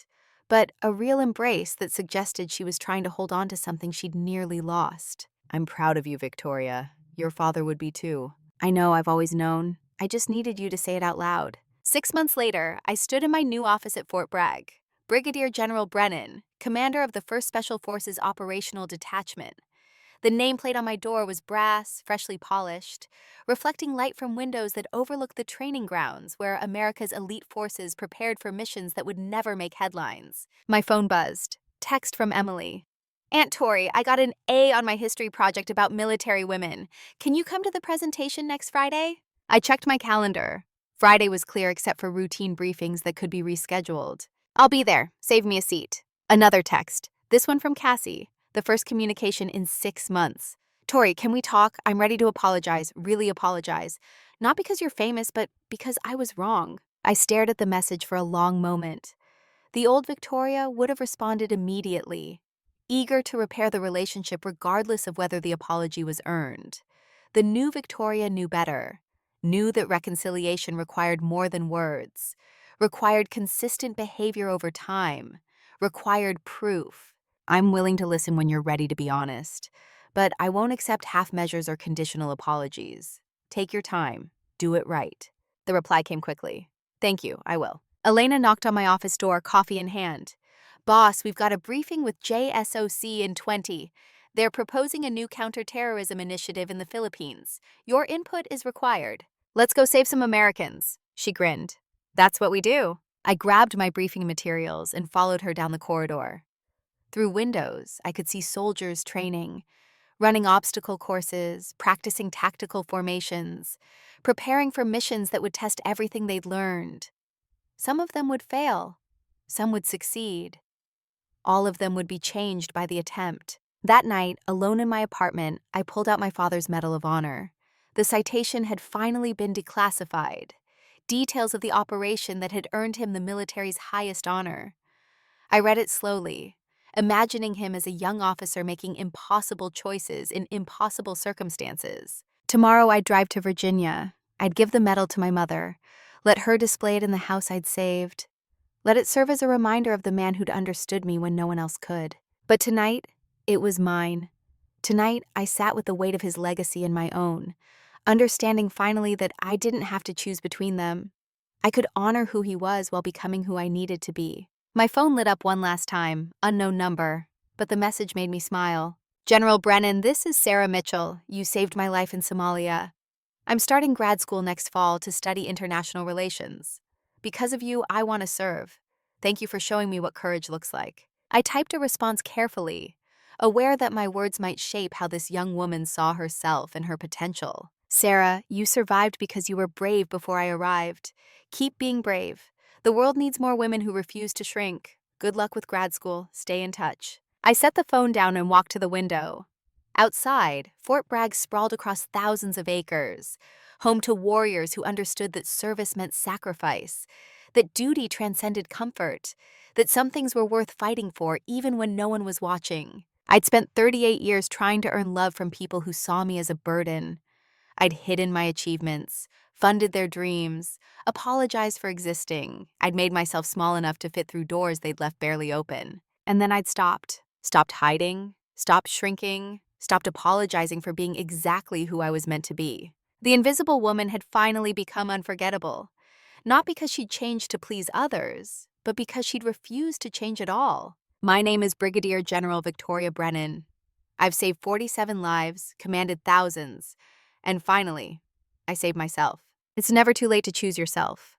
but a real embrace that suggested she was trying to hold on to something she'd nearly lost. I'm proud of you, Victoria. Your father would be too. I know, I've always known. I just needed you to say it out loud. 6 months later, I stood in my new office at Fort Bragg. Brigadier General Brennan, commander of the 1st Special Forces Operational Detachment. The nameplate on my door was brass, freshly polished, reflecting light from windows that overlooked the training grounds where America's elite forces prepared for missions that would never make headlines. My phone buzzed. Text from Emily. Aunt Tori, I got an A on my history project about military women. Can you come to the presentation next Friday? I checked my calendar. Friday was clear except for routine briefings that could be rescheduled. I'll be there. Save me a seat. Another text. This one from Cassie. The first communication in 6 months. Tori, can we talk? I'm ready to apologize, really apologize. Not because you're famous, but because I was wrong. I stared at the message for a long moment. The old Victoria would have responded immediately, eager to repair the relationship regardless of whether the apology was earned. The new Victoria knew better, knew that reconciliation required more than words, required consistent behavior over time, required proof. I'm willing to listen when you're ready to be honest, but I won't accept half measures or conditional apologies. Take your time. Do it right. The reply came quickly. Thank you, I will. Elena knocked on my office door, coffee in hand. Boss, we've got a briefing with JSOC in 20. They're proposing a new counterterrorism initiative in the Philippines. Your input is required. Let's go save some Americans. She grinned. That's what we do. I grabbed my briefing materials and followed her down the corridor. Through windows, I could see soldiers training, running obstacle courses, practicing tactical formations, preparing for missions that would test everything they'd learned. Some of them would fail. Some would succeed. All of them would be changed by the attempt. That night, alone in my apartment, I pulled out my father's Medal of Honor. The citation had finally been declassified. Details of the operation that had earned him the military's highest honor. I read it slowly, imagining him as a young officer making impossible choices in impossible circumstances. Tomorrow I'd drive to Virginia. I'd give the medal to my mother, let her display it in the house I'd saved. Let it serve as a reminder of the man who'd understood me when no one else could. But tonight, it was mine. Tonight, I sat with the weight of his legacy in my own, understanding finally that I didn't have to choose between them. I could honor who he was while becoming who I needed to be. My phone lit up one last time, unknown number, but the message made me smile. General Brennan, this is Sarah Mitchell. You saved my life in Somalia. I'm starting grad school next fall to study international relations. Because of you, I want to serve. Thank you for showing me what courage looks like. I typed a response carefully, aware that my words might shape how this young woman saw herself and her potential. Sarah, you survived because you were brave before I arrived. Keep being brave. The world needs more women who refuse to shrink. Good luck with grad school. Stay in touch. I set the phone down and walked to the window. Outside, Fort Bragg sprawled across thousands of acres, home to warriors who understood that service meant sacrifice, that duty transcended comfort, that some things were worth fighting for even when no one was watching. I'd spent 38 years trying to earn love from people who saw me as a burden. I'd hidden my achievements, funded their dreams, apologized for existing. I'd made myself small enough to fit through doors they'd left barely open. And then I'd stopped hiding, stopped shrinking, stopped apologizing for being exactly who I was meant to be. The invisible woman had finally become unforgettable, not because she'd changed to please others, but because she'd refused to change at all. My name is Brigadier General Victoria Brennan. I've saved 47 lives, commanded thousands, and finally, I saved myself. It's never too late to choose yourself.